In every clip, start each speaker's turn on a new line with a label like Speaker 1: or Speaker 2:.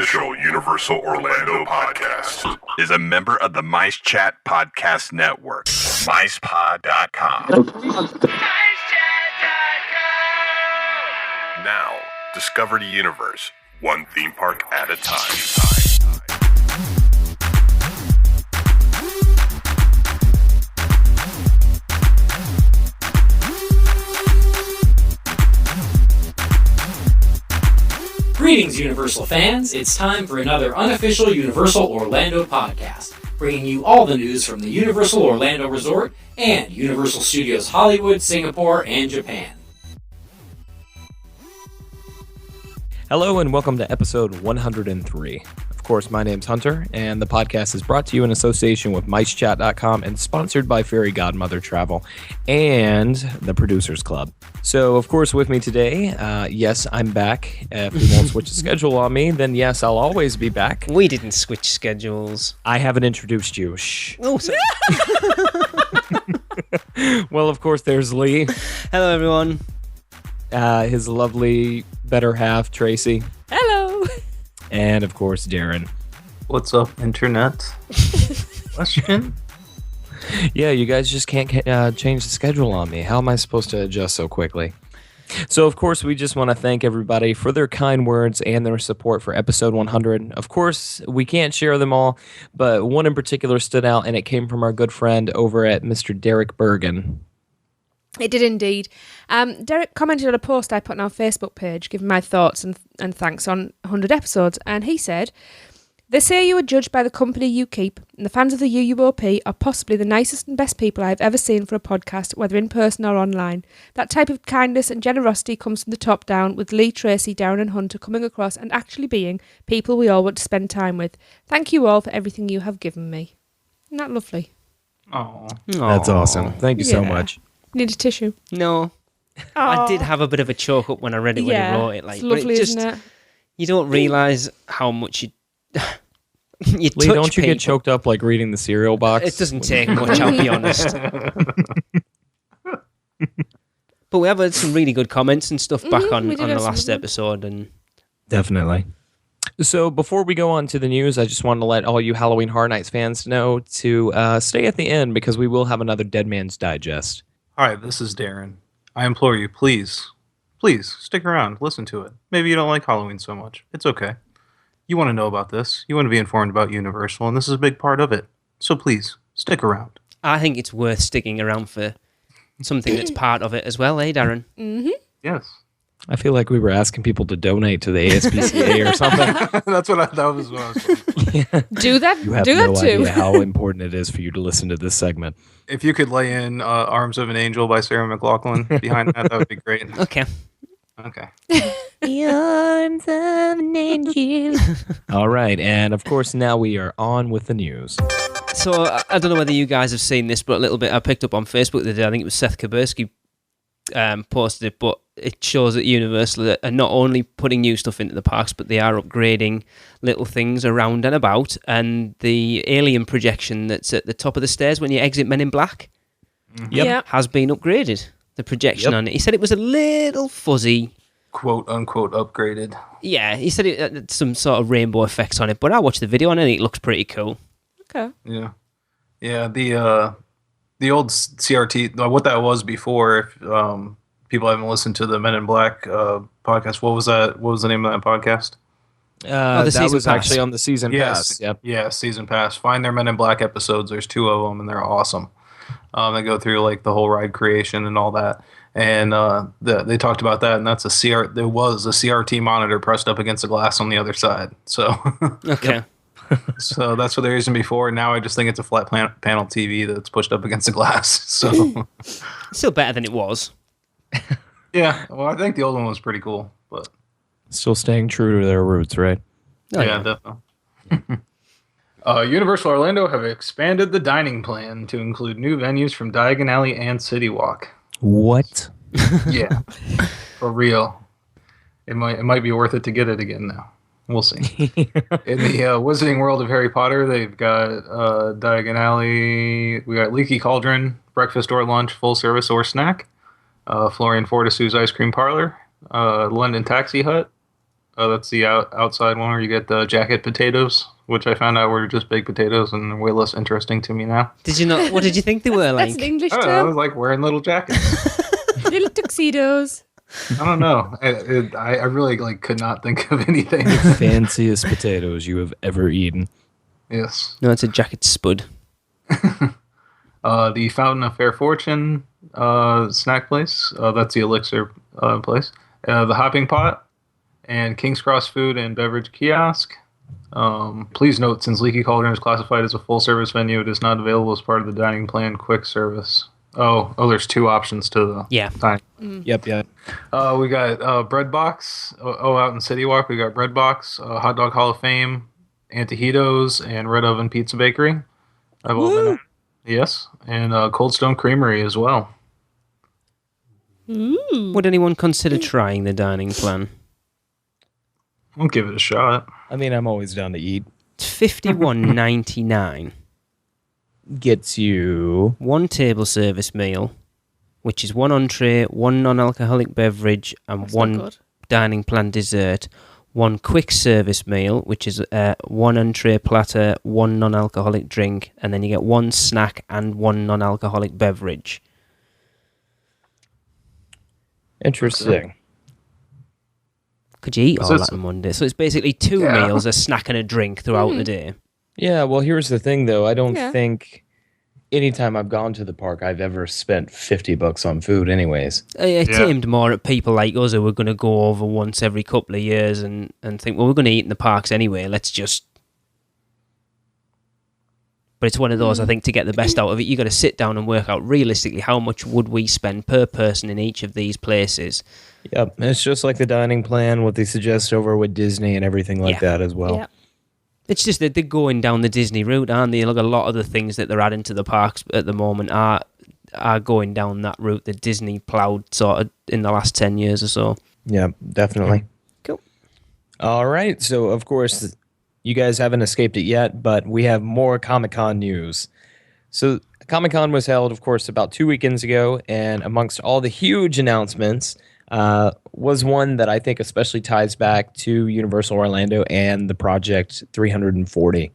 Speaker 1: unofficial Universal Orlando podcast is a member of the Mice Chat Podcast Network. MicePod.com. Now, discover the universe, one theme park at a time.
Speaker 2: Greetings, Universal fans. It's time for another unofficial Universal Orlando podcast, bringing you all the news from the Universal Orlando Resort and Universal Studios Hollywood, Singapore, and Japan.
Speaker 3: Hello and welcome to episode 103. Of course, my name's Hunter, and the podcast is brought to you in association with MiceChat.com and sponsored by Fairy Godmother Travel and the Producers Club. So, of course, with me today, yes, I'm back. If you won't switch the schedule on me, then yes, I'll always be back.
Speaker 4: We didn't switch schedules.
Speaker 3: I haven't introduced you. Shh.
Speaker 4: Oh, sorry.
Speaker 3: Well, of course, there's Lee.
Speaker 4: Hello, everyone.
Speaker 3: His lovely better half, Tracy.
Speaker 5: Hello.
Speaker 3: And, of course, Darren.
Speaker 6: What's up, internet? Question?
Speaker 3: Yeah, you guys just can't change the schedule on me. How am I supposed to adjust so quickly? So, of course, we just want to thank everybody for their kind words and their support for episode 100. Of course, we can't share them all, but one in particular stood out, and it came from our good friend over at Mr. Derek Bergen.
Speaker 5: It did indeed. Derek commented on a post I put on our Facebook page, giving my thoughts and thanks on 100 episodes, and he said, "They say you are judged by the company you keep, and the fans of the UUOP are possibly the nicest and best people I have ever seen for a podcast, whether in person or online. That type of kindness and generosity comes from the top down, with Lee, Tracy, Darren and Hunter coming across and actually being people we all want to spend time with. Thank you all for everything you have given me." Isn't that lovely?
Speaker 6: Oh,
Speaker 3: That's awesome. Thank you so much.
Speaker 5: Need a tissue?
Speaker 4: No. I did have a bit of a choke up when I read it when he wrote it.
Speaker 5: It's lovely, isn't it?
Speaker 4: You don't realise how much you
Speaker 3: Lee,
Speaker 4: touch
Speaker 3: don't you
Speaker 4: people.
Speaker 3: get choked up like reading the cereal box?
Speaker 4: It doesn't take much, I'll be honest. But we have had some really good comments and stuff back on
Speaker 5: we did
Speaker 4: the
Speaker 5: have some
Speaker 4: last
Speaker 5: of them.
Speaker 4: episode. And
Speaker 3: Definitely. So before we go on to the news, I just wanted to let all you Halloween Horror Nights fans know to stay at the end because we will have another Dead Man's Digest.
Speaker 6: Hi, this is Darren. I implore you, please stick around, listen to it. Maybe you don't like Halloween so much. It's okay. You want to know about this. You want to be informed about Universal, and this is a big part of it. So please, stick around.
Speaker 4: I think it's worth sticking around for something that's part of it as well, eh, Darren?
Speaker 5: Mm-hmm.
Speaker 6: Yes.
Speaker 3: I feel like we were asking people to donate to the ASPCA or something.
Speaker 6: That was what I was thinking.
Speaker 5: Do that.
Speaker 3: You have
Speaker 5: Do
Speaker 3: no
Speaker 5: that too.
Speaker 3: idea how important it is for you to listen to this segment.
Speaker 6: If you could lay in Arms of an Angel by Sarah McLachlan behind that would be great.
Speaker 4: Okay.
Speaker 6: Okay.
Speaker 4: The arms of an angel.
Speaker 3: All right, and of course now we are on with the news.
Speaker 4: So I don't know whether you guys have seen this, but a little bit I picked up on Facebook the other day. I think it was Seth Kabursky posted it, but it shows that Universal are not only putting new stuff into the parks, but they are upgrading little things around and about. And the alien projection that's at the top of the stairs when you exit Men in Black has been upgraded. The projection on it. He said it was a little fuzzy.
Speaker 6: Quote unquote upgraded.
Speaker 4: Yeah, he said it had some sort of rainbow effects on it, but I watched the video and it looks pretty cool.
Speaker 5: Okay.
Speaker 6: Yeah. Yeah, the old CRT, what that was before, if people haven't listened to the Men in Black podcast, what was that? What was the name of that podcast?
Speaker 3: That
Speaker 4: Season
Speaker 3: was
Speaker 4: Pass.
Speaker 3: actually on the season pass. Yep.
Speaker 6: Yeah, Season Pass. Find their Men in Black episodes. There's 2 of them, and they're awesome. They go through like the whole ride creation and all that. And they talked about that, and that's there was a CRT monitor pressed up against the glass on the other side. So
Speaker 4: Okay.
Speaker 6: so that's what they're using before. Now I just think it's a flat panel TV that's pushed up against the glass. So
Speaker 4: Still better than it was.
Speaker 6: yeah, well, I think the old one was pretty cool, but
Speaker 3: Still staying true to their roots, right?
Speaker 4: Oh,
Speaker 6: yeah, definitely. Universal Orlando have expanded the dining plan to include new venues from Diagon Alley and City Walk.
Speaker 3: What?
Speaker 6: Yeah, for real. It might be worth it to get it again now. We'll see. In the Wizarding World of Harry Potter, they've got Diagon Alley. We got Leaky Cauldron, breakfast or lunch, full service or snack. Florian Fortescue's Ice Cream Parlor, London Taxi Hut, That's the outside one where you get the jacket potatoes, which I found out were just baked potatoes and they're way less interesting to me now.
Speaker 4: Did you not? What did you think they were like?
Speaker 5: That's an English
Speaker 6: I don't know, I
Speaker 5: term.
Speaker 6: was like wearing little jackets.
Speaker 5: Little tuxedos.
Speaker 6: I don't know. I really like could not think of anything.
Speaker 3: Fanciest potatoes you have ever eaten.
Speaker 6: Yes.
Speaker 4: No, it's a jacket spud.
Speaker 6: The Fountain of Fair Fortune snack place. That's the Elixir place. The Hopping Pot and King's Cross Food and Beverage Kiosk. Please note, since Leaky Cauldron is classified as a full-service venue, it is not available as part of the dining plan quick service. Oh, there's 2 options to the dining.
Speaker 3: Yep.
Speaker 6: We got Bread Box. Out in City Walk, we got Bread Box, Hot Dog Hall of Fame, Antojitos, and Red Oven Pizza Bakery. I've all been at. Yes, and Cold Stone Creamery as well.
Speaker 4: Would anyone consider trying the dining plan?
Speaker 6: I'll give it a shot.
Speaker 3: I mean, I'm always down to eat.
Speaker 4: It's $51.99.
Speaker 3: Gets you
Speaker 4: 1 table service meal, which is 1 entree, 1 non-alcoholic beverage, and
Speaker 5: That's
Speaker 4: 1
Speaker 5: not good.
Speaker 4: dining plan dessert. 1 quick service meal, which is 1 entree platter, 1 non-alcoholic drink, and then you get 1 snack and 1 non-alcoholic beverage.
Speaker 3: interesting.
Speaker 4: Could you eat all
Speaker 6: So
Speaker 4: that in one day? So it's basically 2 meals, a snack and a drink throughout the day.
Speaker 3: Yeah, well, here's the thing, though. I don't
Speaker 5: Yeah.
Speaker 3: think anytime I've gone to the park, I've ever spent $50 on food anyways.
Speaker 4: It's
Speaker 6: Yeah.
Speaker 4: aimed more at people like us who are going to go over once every couple of years and think, well, we're going to eat in the parks anyway. Let's just... But it's one of those, I think, to get the best out of it, you got to sit down and work out realistically how much would we spend per person in each of these places.
Speaker 3: Yep, it's just like the dining plan, what they suggest over with Disney and everything like
Speaker 4: Yeah.
Speaker 3: that as well.
Speaker 5: Yeah.
Speaker 4: It's just that they're going down the Disney route, aren't they? Look, a lot of the things that they're adding to the parks at the moment are going down that route that Disney ploughed sort of in the last 10 years or so.
Speaker 3: Yeah, definitely.
Speaker 4: Cool.
Speaker 3: All right, so of course, you guys haven't escaped it yet, but we have more Comic-Con news. So Comic-Con was held, of course, about 2 weekends ago, and amongst all the huge announcements was one that I think especially ties back to Universal Orlando and the Project 340.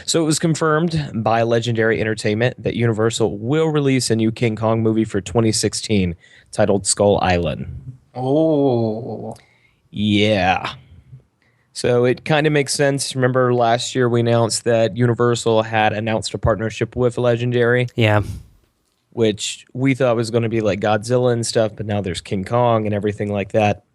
Speaker 3: So it was confirmed by Legendary Entertainment that Universal will release a new King Kong movie for 2016 titled Skull Island.
Speaker 6: Oh.
Speaker 3: Yeah. So it kind of makes sense. Remember last year we announced that Universal had announced a partnership with Legendary,
Speaker 4: Yeah.
Speaker 3: which we thought was going to be like Godzilla and stuff, but now there's King Kong and everything like that.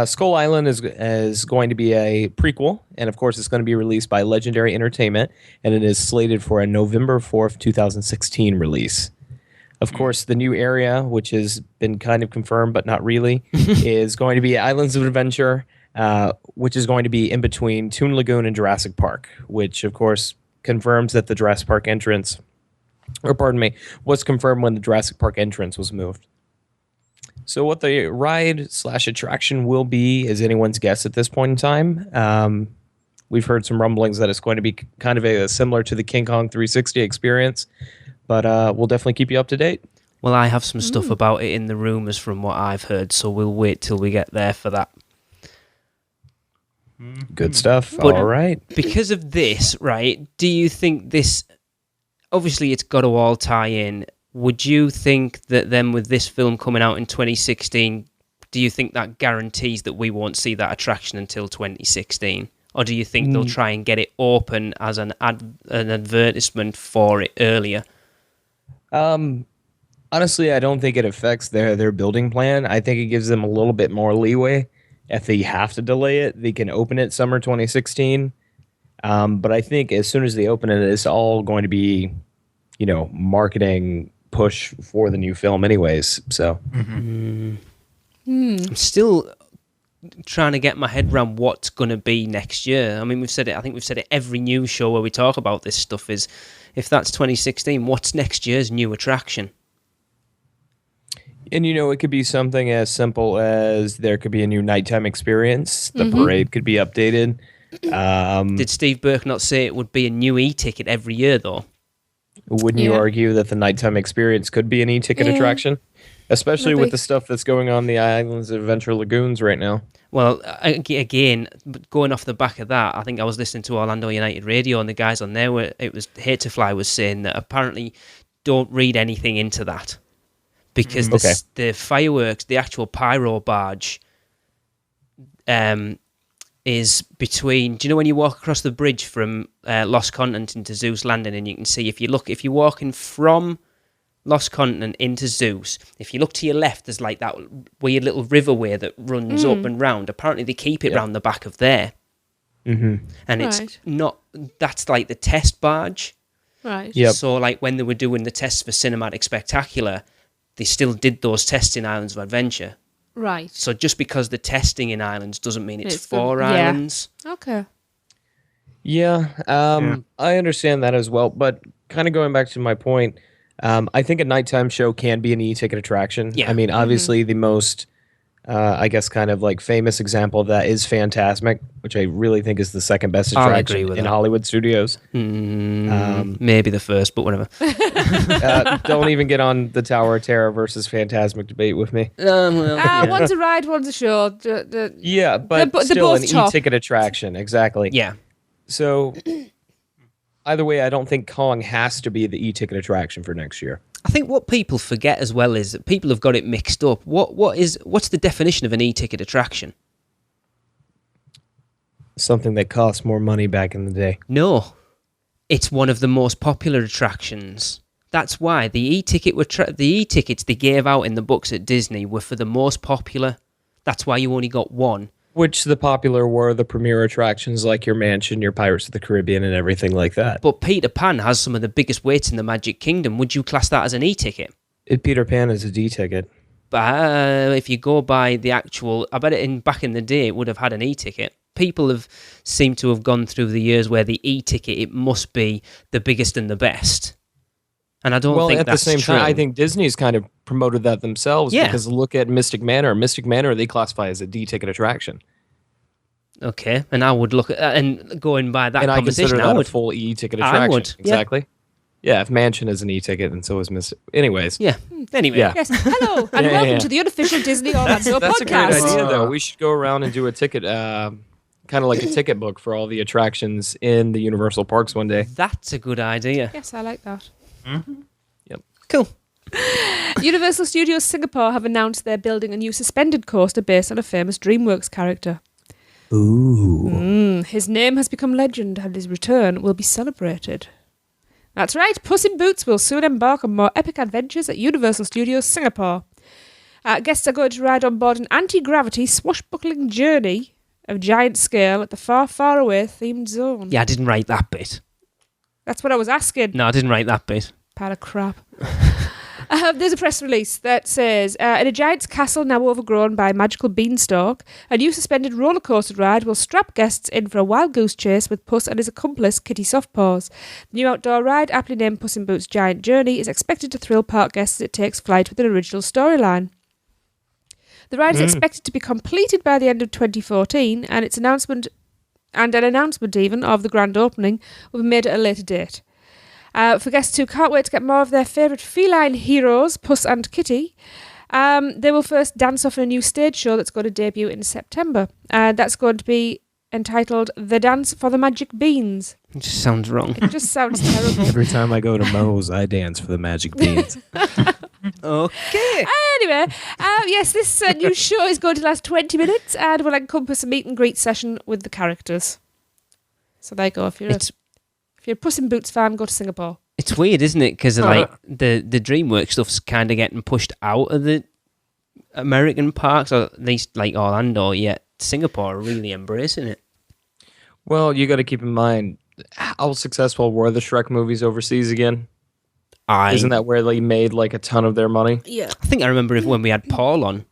Speaker 3: Skull Island is going to be a prequel, and of course it's going to be released by Legendary Entertainment, and it is slated for a November 4th, 2016 release. Of course, the new area, which has been kind of confirmed but not really, is going to be Islands of Adventure, which is going to be in between Toon Lagoon and Jurassic Park, which of course confirms that the Jurassic Park entrance, or pardon me, was confirmed when the Jurassic Park entrance was moved. So what the ride/attraction will be is anyone's guess at this point in time. We've heard some rumblings that it's going to be kind of similar to the King Kong 360 experience, but we'll definitely keep you up to date.
Speaker 4: Well, I have some stuff about it in the rumours from what I've heard, so we'll wait till we get there for that.
Speaker 3: Good stuff.
Speaker 4: But-
Speaker 3: All right.
Speaker 4: Because of this, right, do you think this... Obviously, it's got to all tie in. Would you think that then with this film coming out in 2016, do you think that guarantees that we won't see that attraction until 2016? Or do you think they'll try and get it open as an advertisement for it earlier?
Speaker 3: Honestly, I don't think it affects their building plan. I think it gives them a little bit more leeway. If they have to delay it, they can open it summer 2016. But I think as soon as they open it, it's all going to be, marketing push for the new film anyways. So
Speaker 4: I'm still trying to get my head around what's going to be next year. I mean, we've said it. I think we've said it every news show where we talk about this stuff is, if that's 2016, what's next year's new attraction?
Speaker 3: And it could be something as simple as there could be a new nighttime experience. The parade could be updated.
Speaker 4: Did Steve Burke not say it would be a new e-ticket every year, though?
Speaker 3: Wouldn't you argue that the nighttime experience could be an e-ticket attraction? especially
Speaker 5: Maybe.
Speaker 3: with the stuff that's going on in the islands of Adventure Lagoons right now.
Speaker 4: Well, again, going off the back of that, I think I was listening to Orlando United Radio, and the guys on there Hate to Fly was saying that apparently don't read anything into that because the fireworks, the actual pyro barge, is between. Do you know when you walk across the bridge from Lost Continent into Zeus Landing, and you can see if you're walking from Lost Continent into Zeus, if you look to your left, there's like that weird little riverway that runs up and round. Apparently, they keep it round the back of there. Mm-hmm. And it's not. That's like the test barge.
Speaker 5: Right.
Speaker 3: Yep.
Speaker 4: So, like when they were doing the tests for Cinematic Spectacular, they still did those tests in Islands of Adventure.
Speaker 5: Right.
Speaker 4: So just because the testing in Islands doesn't mean it's for
Speaker 5: yeah.
Speaker 4: Islands.
Speaker 5: Okay.
Speaker 3: Yeah, I understand that as well. But kind of going back to my point, I think a nighttime show can be an e-ticket attraction.
Speaker 4: Yeah.
Speaker 3: I mean, obviously the most, I guess, kind of like famous example of that is Fantasmic, which I really think is the second best
Speaker 4: I'll
Speaker 3: attraction
Speaker 4: agree with
Speaker 3: in
Speaker 4: that.
Speaker 3: Hollywood studios.
Speaker 4: Maybe the first, but whatever.
Speaker 3: Don't even get on the Tower of Terror versus Fantasmic debate with me.
Speaker 5: One's a ride, one's a show.
Speaker 3: Yeah, but
Speaker 5: they're
Speaker 3: still
Speaker 5: both
Speaker 3: an
Speaker 5: top.
Speaker 3: e-ticket attraction, exactly.
Speaker 4: Yeah.
Speaker 3: So either way, I don't think Kong has to be the e-ticket attraction for next year.
Speaker 4: I think what people forget as well is that people have got it mixed up. What's the definition of an e-ticket attraction?
Speaker 3: Something that cost more money back in the day.
Speaker 4: No. It's one of the most popular attractions. That's why the e-tickets they gave out in the books at Disney were for the most popular. That's why you only got one.
Speaker 3: Which the popular were the premier attractions like your mansion, your Pirates of the Caribbean, and everything like that.
Speaker 4: But Peter Pan has some of the biggest waits in the Magic Kingdom. Would you class that as an e-ticket?
Speaker 3: Peter Pan is a D-ticket.
Speaker 4: But if you go by the actual, I bet back in the day it would have had an e-ticket. People have seemed to have gone through the years where the e-ticket, it must be the biggest and the best. And I don't think that's true.
Speaker 3: At the same time, I think Disney's kind of promoted that themselves.
Speaker 4: Yeah.
Speaker 3: Because look at Mystic Manor. Mystic Manor, they classify as a D-ticket attraction.
Speaker 4: Okay, and I would look at and going by that
Speaker 3: and
Speaker 4: conversation,
Speaker 3: I consider that a full e-ticket attraction.
Speaker 4: I would,
Speaker 3: exactly. Yeah, if Mansion is an e-ticket, and so is Mystic. Anyways.
Speaker 4: Yeah. Anyway.
Speaker 3: Yeah.
Speaker 5: Yes. Hello, and welcome to the unofficial Disney Orlando
Speaker 3: That's
Speaker 5: podcast.
Speaker 3: a great idea, though. We should go around and do a ticket, kind of like a ticket book for all the attractions in the Universal Parks one day.
Speaker 4: That's a good idea.
Speaker 5: Yes, I like that.
Speaker 3: Mm-hmm. Yep.
Speaker 4: Cool.
Speaker 5: Universal Studios Singapore have announced they're building a new suspended coaster based on a famous DreamWorks character.
Speaker 3: Ooh.
Speaker 5: His name has become legend and his return will be celebrated. That's right, Puss in Boots will soon embark on more epic adventures at Universal Studios Singapore. Guests are going to ride on board an anti-gravity swashbuckling journey of giant scale at the far, far away themed zone.
Speaker 4: Yeah, I didn't write that bit.
Speaker 5: That's what I was asking.
Speaker 4: No, I didn't write that bit.
Speaker 5: Pile of crap. There's a press release that says, in a giant's castle now overgrown by a magical beanstalk, a new suspended roller coaster ride will strap guests in for a wild goose chase with Puss and his accomplice Kitty Softpaws. The new outdoor ride, aptly named Puss in Boots' Giant Journey, is expected to thrill park guests as it takes flight with an original storyline. The ride is expected to be completed by the end of 2014, and an announcement even of the grand opening will be made at a later date. For guests who can't wait to get more of their favourite feline heroes, Puss and Kitty, they will first dance off in a new stage show that's going to debut in September. That's going to be entitled The Dance for the Magic Beans.
Speaker 4: It just sounds wrong.
Speaker 5: It just sounds terrible.
Speaker 3: Every time I go to Moe's, I dance for the magic beans.
Speaker 4: Okay.
Speaker 5: Anyway, yes, this new show is going to last 20 minutes and will encompass a meet and greet session with the characters. So there you go. If you're a Puss in Boots fan, go to Singapore.
Speaker 4: It's weird, isn't it? Because like the DreamWorks stuff's kind of getting pushed out of the American parks, or at least like Orlando. Yet Singapore are really embracing it.
Speaker 3: Well, you got to keep in mind how successful were the Shrek movies overseas again? Isn't that where they made like a ton of their money?
Speaker 5: Yeah.
Speaker 4: I think I remember when we had Paul on,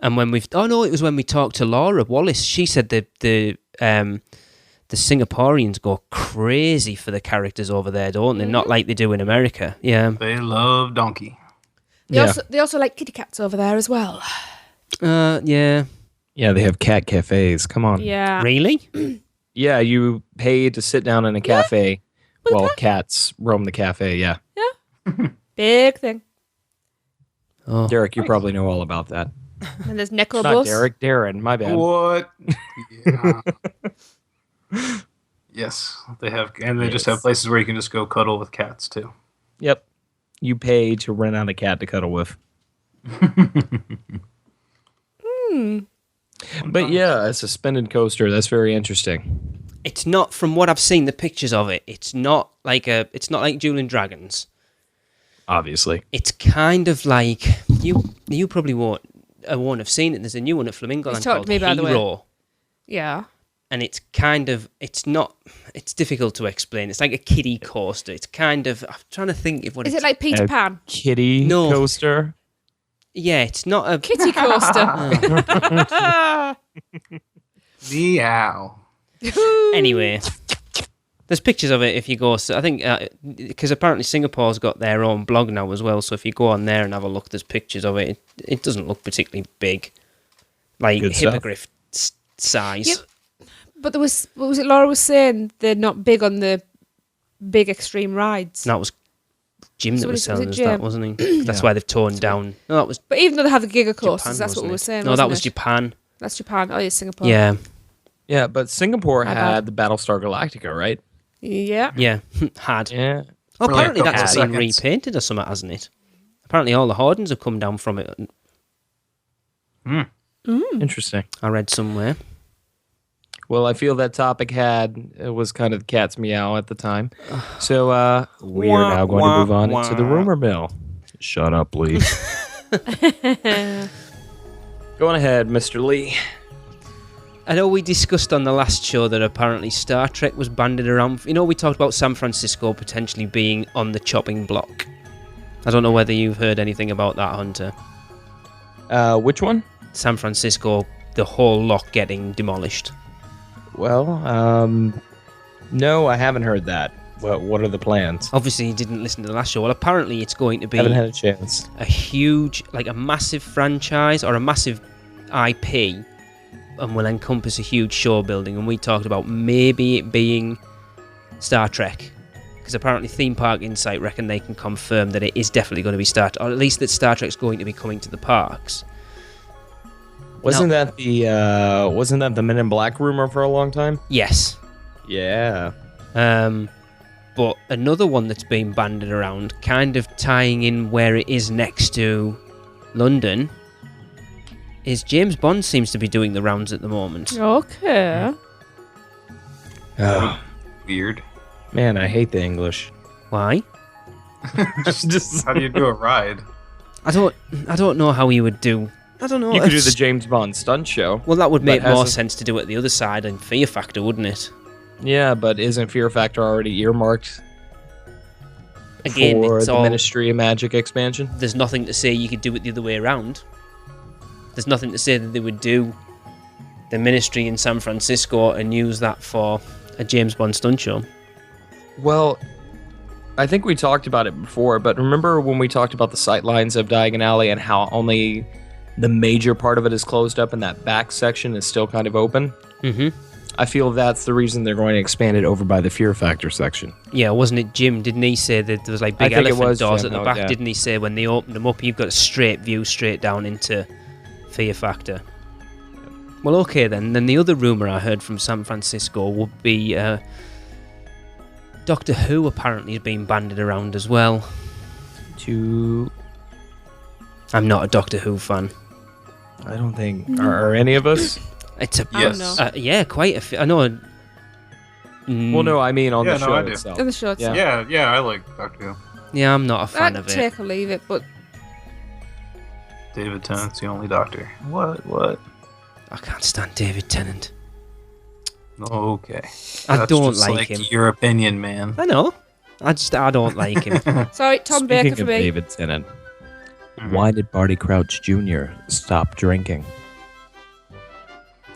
Speaker 4: and when it was when we talked to Laura Wallace. She said the Singaporeans go crazy for the characters over there, don't they? Not like they do in America. Yeah.
Speaker 6: They love Donkey.
Speaker 5: They also like kitty cats over there as well.
Speaker 4: Yeah.
Speaker 3: Yeah, they have cat cafes. Come on.
Speaker 5: Yeah.
Speaker 4: Really?
Speaker 3: Yeah, you pay to sit down in a cafe while cats roam the cafe. Yeah.
Speaker 5: Big thing.
Speaker 4: Oh,
Speaker 3: Derek, you probably know all about that.
Speaker 5: And there's
Speaker 3: Not
Speaker 5: Necklebus.
Speaker 3: Derek, Darren. My bad.
Speaker 6: What? Yeah. Yes, they have, and they just have places where you can just go cuddle with cats too.
Speaker 3: Yep. You pay to rent out a cat to cuddle with. But yeah, a suspended coaster. That's very interesting.
Speaker 4: it's not, from what I've seen the pictures of it. It's not like Dueling Dragons.
Speaker 3: Obviously.
Speaker 4: It's kind of like you probably won't have seen it. There's a new one at Flamingo
Speaker 5: He's
Speaker 4: Land
Speaker 5: talked
Speaker 4: called
Speaker 5: to me about the way.
Speaker 4: Hero.
Speaker 5: Yeah.
Speaker 4: And it's difficult to explain. It's like a kiddie coaster. It's kind of, I'm trying to think of what
Speaker 5: Is it like Peter Pan?
Speaker 3: Kitty
Speaker 4: No.
Speaker 3: coaster?
Speaker 4: Yeah, it's not a...
Speaker 5: Kitty coaster.
Speaker 6: Meow.
Speaker 4: Anyway, there's pictures of it if you go. So I think because apparently Singapore's got their own blog now as well. So if you go on there and have a look, there's pictures of it. It doesn't look particularly big, like
Speaker 3: Good stuff.
Speaker 4: hippogriff size.
Speaker 5: Yep. But there was, what was it Laura was saying? They're not big on the big extreme rides.
Speaker 4: And that was Jim
Speaker 5: So
Speaker 4: that was
Speaker 5: was it
Speaker 4: selling us
Speaker 5: Jim?
Speaker 4: that, wasn't he? That's why they've torn down. No, that was
Speaker 5: But even though they have the Giga
Speaker 4: Japan,
Speaker 5: coasters, that's what
Speaker 4: wasn't
Speaker 5: we were
Speaker 4: it?
Speaker 5: saying.
Speaker 4: No,
Speaker 5: wasn't
Speaker 4: that was
Speaker 5: it?
Speaker 4: Japan.
Speaker 5: That's Japan. Oh, yeah, Singapore.
Speaker 4: Yeah,
Speaker 3: Yeah, but Singapore
Speaker 5: My
Speaker 3: had
Speaker 5: bad.
Speaker 3: the Battlestar Galactica, right?
Speaker 5: Yeah.
Speaker 4: yeah, had.
Speaker 3: Yeah.
Speaker 4: Oh,
Speaker 6: For like a
Speaker 4: apparently that's
Speaker 6: couple
Speaker 4: been
Speaker 6: seconds.
Speaker 4: repainted or something, hasn't it? Apparently all the hoardings have come down from it.
Speaker 3: Interesting.
Speaker 4: I read somewhere.
Speaker 3: Well, I feel that topic was kind of cat's meow at the time. So we are now going to move on into the rumor mill. Shut up, Lee. Going ahead, Mr. Lee.
Speaker 4: I know we discussed on the last show that apparently Star Trek was banded around. You know, we talked about San Francisco potentially being on the chopping block. I don't know whether you've heard anything about that, Hunter.
Speaker 3: Which one?
Speaker 4: San Francisco, the whole lot getting demolished.
Speaker 3: Well, no, I haven't heard that. What are the plans?
Speaker 4: Obviously, you didn't listen to the last show. Well, apparently it's going to be
Speaker 3: Haven't had a chance.
Speaker 4: a huge, like a massive franchise or a massive IP, and will encompass a huge show building. And we talked about maybe it being Star Trek, because apparently Theme Park Insight reckon they can confirm that it is definitely going to be Star Trek, or at least that Star Trek's going to be coming to the parks.
Speaker 3: Wasn't that the Men in Black rumor for a long time?
Speaker 4: Yes.
Speaker 3: Yeah.
Speaker 4: But another one that's been banded around, kind of tying in where it is next to London, is James Bond seems to be doing the rounds at the moment.
Speaker 5: Okay.
Speaker 3: Oh,
Speaker 6: Weird.
Speaker 3: man, I hate the English.
Speaker 4: Why?
Speaker 3: Just
Speaker 6: How do you do a ride?
Speaker 4: I don't know how he would do. I don't know.
Speaker 3: you could do
Speaker 4: if-
Speaker 3: the James Bond stunt show.
Speaker 4: Well, that would
Speaker 3: but
Speaker 4: make more
Speaker 3: hasn't-
Speaker 4: sense to do it the other side and Fear Factor, wouldn't it?
Speaker 3: Yeah, but isn't Fear Factor already earmarked
Speaker 4: Again,
Speaker 3: for
Speaker 4: it's
Speaker 3: the
Speaker 4: all.
Speaker 3: Ministry of Magic expansion?
Speaker 4: There's nothing to say you could do it the other way around. There's nothing to say that they would do the Ministry in San Francisco and use that for a James Bond stunt show.
Speaker 3: Well, I think we talked about it before, but remember when we talked about the sightlines of Diagon Alley and how only the major part of it is closed up and that back section is still kind of open?
Speaker 4: Mm-hmm.
Speaker 3: I feel that's the reason they're going to expand it over by the Fear Factor section.
Speaker 4: Yeah, wasn't it Jim? Didn't he say that there was like big
Speaker 3: I think it
Speaker 4: elephant
Speaker 3: was
Speaker 4: doors
Speaker 3: Jim,
Speaker 4: at the
Speaker 3: oh,
Speaker 4: back?
Speaker 3: yeah.
Speaker 4: Didn't he say when they opened them up, you've got a straight view straight down into Fear Factor? Well, okay then. Then the other rumor I heard from San Francisco would be Doctor Who apparently has been banded around as well. I'm not a Doctor Who fan.
Speaker 3: I don't think... Are any of us?
Speaker 4: It's a
Speaker 6: Yes.
Speaker 4: yeah, quite a few. I know.
Speaker 3: Well, no, I mean on
Speaker 6: Yeah,
Speaker 3: the
Speaker 6: no,
Speaker 3: show
Speaker 6: I do.
Speaker 3: itself.
Speaker 5: In the short
Speaker 3: Yeah.
Speaker 6: Yeah, I like Doctor Who.
Speaker 4: Yeah, I'm not a fan
Speaker 5: I'd
Speaker 4: of it.
Speaker 5: take or leave it, but
Speaker 6: David Tennant's the only Doctor. What?
Speaker 4: I can't stand David Tennant.
Speaker 6: Okay.
Speaker 4: I
Speaker 6: That's
Speaker 4: don't
Speaker 6: just
Speaker 4: like him.
Speaker 6: Your opinion, man.
Speaker 4: I know. I don't like him.
Speaker 5: sorry, Tom
Speaker 3: Speaking
Speaker 5: Baker
Speaker 3: of
Speaker 5: for me.
Speaker 3: David Tennant,
Speaker 6: Mhm.
Speaker 3: why did Barty Crouch Jr. stop drinking?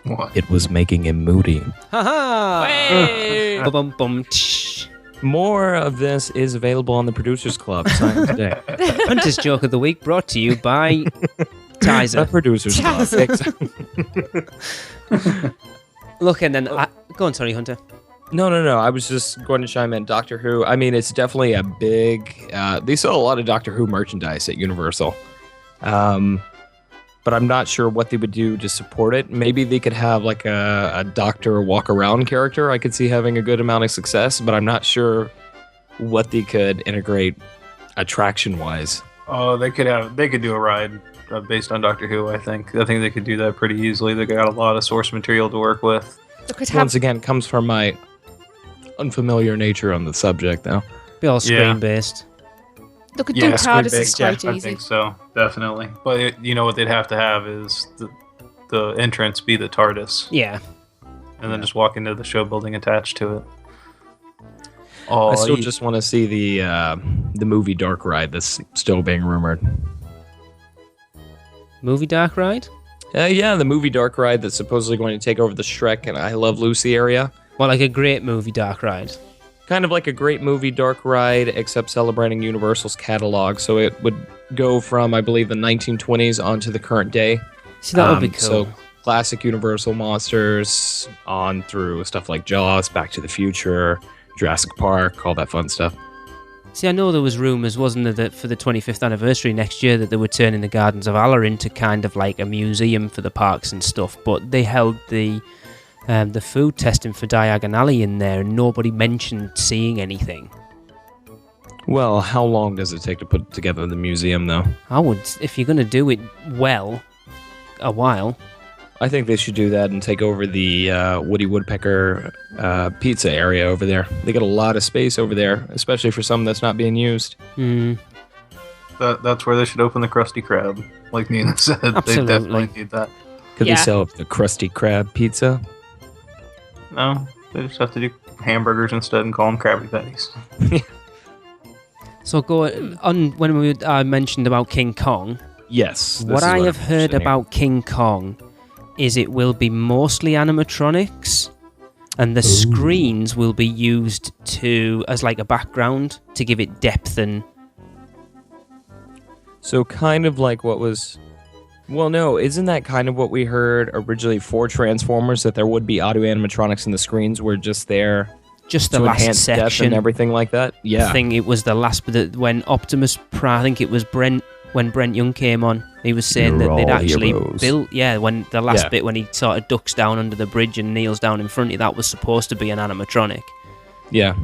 Speaker 6: What?
Speaker 3: It was making him moody.
Speaker 4: Ha ha!
Speaker 5: Hey!
Speaker 4: Bum bum tsh.
Speaker 3: More of this is available on the Producers Club. Sign up today.
Speaker 4: Hunter's joke of the week brought to you by
Speaker 3: The
Speaker 4: Tizer.
Speaker 3: Producers Club.
Speaker 4: Look, and then go on, sorry, Hunter.
Speaker 3: No. I was just going to chime in. Doctor Who. I mean, it's definitely a big. They sell a lot of Doctor Who merchandise at Universal. But I'm not sure what they would do to support it. Maybe they could have like a doctor walk around character. I could see having a good amount of success, but I'm not sure what they could integrate attraction wise.
Speaker 6: Oh, they could do a ride based on Doctor Who. I think they could do that pretty easily. They got a lot of source material to work with.
Speaker 3: Once again, comes from my unfamiliar nature on the subject, though.
Speaker 4: Be all screen based.
Speaker 5: They could do TARDIS is quite
Speaker 6: I
Speaker 5: easy.
Speaker 6: think so, definitely. But you know what they'd have to have is the entrance be the TARDIS.
Speaker 4: Yeah.
Speaker 6: And then just walk into the show building attached to it.
Speaker 3: I still just want to see the movie Dark Ride that's still being rumored.
Speaker 4: Movie Dark Ride?
Speaker 3: Yeah, the movie Dark Ride that's supposedly going to take over the Shrek and I Love Lucy area.
Speaker 4: Well, like a great movie Dark Ride.
Speaker 3: Kind of like a great movie Dark Ride, except celebrating Universal's catalog. So it would go from, I believe, the 1920s onto the current day.
Speaker 4: See, that would be cool.
Speaker 3: So classic Universal monsters on through stuff like Jaws, Back to the Future, Jurassic Park, all that fun stuff.
Speaker 4: See, I know there was rumours, wasn't there, that for the 25th anniversary next year that they were turning the Gardens of Allah into kind of like a museum for the parks and stuff, but they held the food testing for Diagon Alley in there and nobody mentioned seeing anything.
Speaker 3: Well, how long does it take to put together the museum, though?
Speaker 4: I would, if you're going to do it well, a while.
Speaker 3: I think they should do that and take over the Woody Woodpecker pizza area over there. They got a lot of space over there, especially for some that's not being used.
Speaker 6: That's where they should open the Krusty Krab, like Nina said.
Speaker 4: Absolutely.
Speaker 6: They definitely need that.
Speaker 3: Could they sell the Krusty Krab pizza?
Speaker 6: No, they just have to do hamburgers instead and call them Krabby Patties.
Speaker 4: So go on when I mentioned about King Kong.
Speaker 3: Yes.
Speaker 4: What I have heard about King Kong is it will be mostly animatronics, and the screens will be used as like a background to give it depth and.
Speaker 3: So kind of like what was. Well, no, isn't that kind of what we heard originally for Transformers, that there would be audio animatronics in the screens were just there,
Speaker 4: just the
Speaker 3: to
Speaker 4: last
Speaker 3: enhance depth
Speaker 4: section
Speaker 3: and everything like that? Yeah.
Speaker 4: I think it was the last, when Optimus Prime, I think it was Brent, when Brent Young came on, he was saying that they'd actually built, when the last bit when he sort of ducks down under the bridge and kneels down in front of you, that was supposed to be an animatronic.
Speaker 3: Yeah.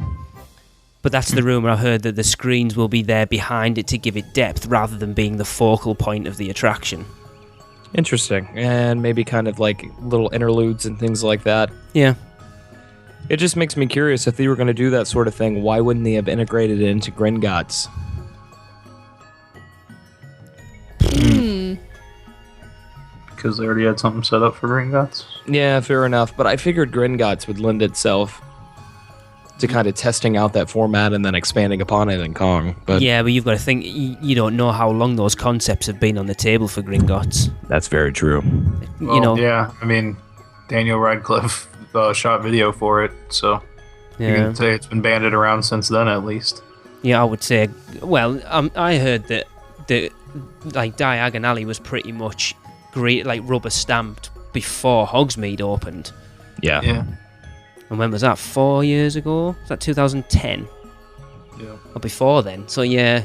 Speaker 4: But that's the rumour I heard, that the screens will be there behind it to give it depth rather than being the focal point of the attraction.
Speaker 3: Interesting. And maybe kind of like little interludes and things like that.
Speaker 4: Yeah.
Speaker 3: It just makes me curious, if they were going to do that sort of thing, why wouldn't they have integrated it into Gringotts?
Speaker 6: Because they already had something set up for Gringotts?
Speaker 3: Yeah, fair enough. But I figured Gringotts would lend itself to kind of testing out that format and then expanding upon it in Kong. But
Speaker 4: yeah, but you've got to think, you don't know how long those concepts have been on the table for Gringotts.
Speaker 3: That's very true.
Speaker 6: Yeah, I mean, Daniel Radcliffe shot video for it, so you can say it's been banded around since then at least.
Speaker 4: Yeah, I would say, well, I heard that Diagon Alley was pretty much great, like rubber stamped before Hogsmeade opened.
Speaker 3: Yeah.
Speaker 4: And when was that? 4 years ago? Was that 2010?
Speaker 6: Yeah.
Speaker 4: Or before then? So yeah.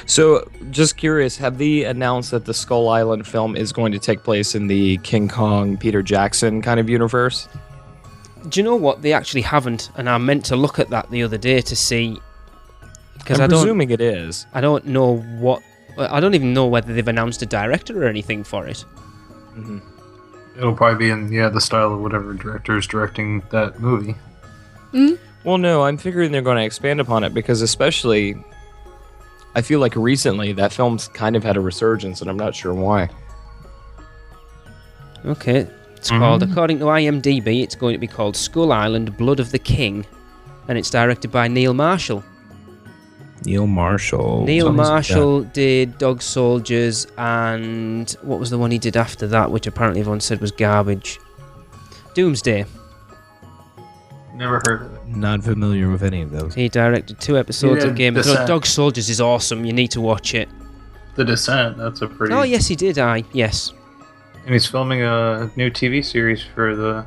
Speaker 3: So, just curious, have they announced that the Skull Island film is going to take place in the King Kong, Peter Jackson kind of universe?
Speaker 4: Do you know what? They actually haven't, and I meant to look at that the other day to see. Because
Speaker 3: I'm presuming it is.
Speaker 4: I don't know what. I don't even know whether they've announced a director or anything for it.
Speaker 6: Mm-hmm. It'll probably be in the style of whatever director is directing that movie.
Speaker 5: Mm?
Speaker 3: Well, no, I'm figuring they're going to expand upon it because especially, I feel like recently that film's kind of had a resurgence and I'm not sure why.
Speaker 4: Okay. It's called, according to IMDb, it's going to be called Skull Island, Blood of the King, and it's directed by Neil Marshall.
Speaker 3: Neil
Speaker 4: Neil Marshall did Dog Soldiers, and what was the one he did after that, which apparently everyone said was garbage? Doomsday.
Speaker 6: Never heard of it.
Speaker 3: Not familiar with any of those.
Speaker 4: He directed 2 episodes of Game of Thrones.
Speaker 6: Descent.
Speaker 4: Dog Soldiers is awesome. You need to watch it.
Speaker 6: The Descent, that's a pretty...
Speaker 4: Oh, yes, he did. Yes.
Speaker 6: And he's filming a new TV series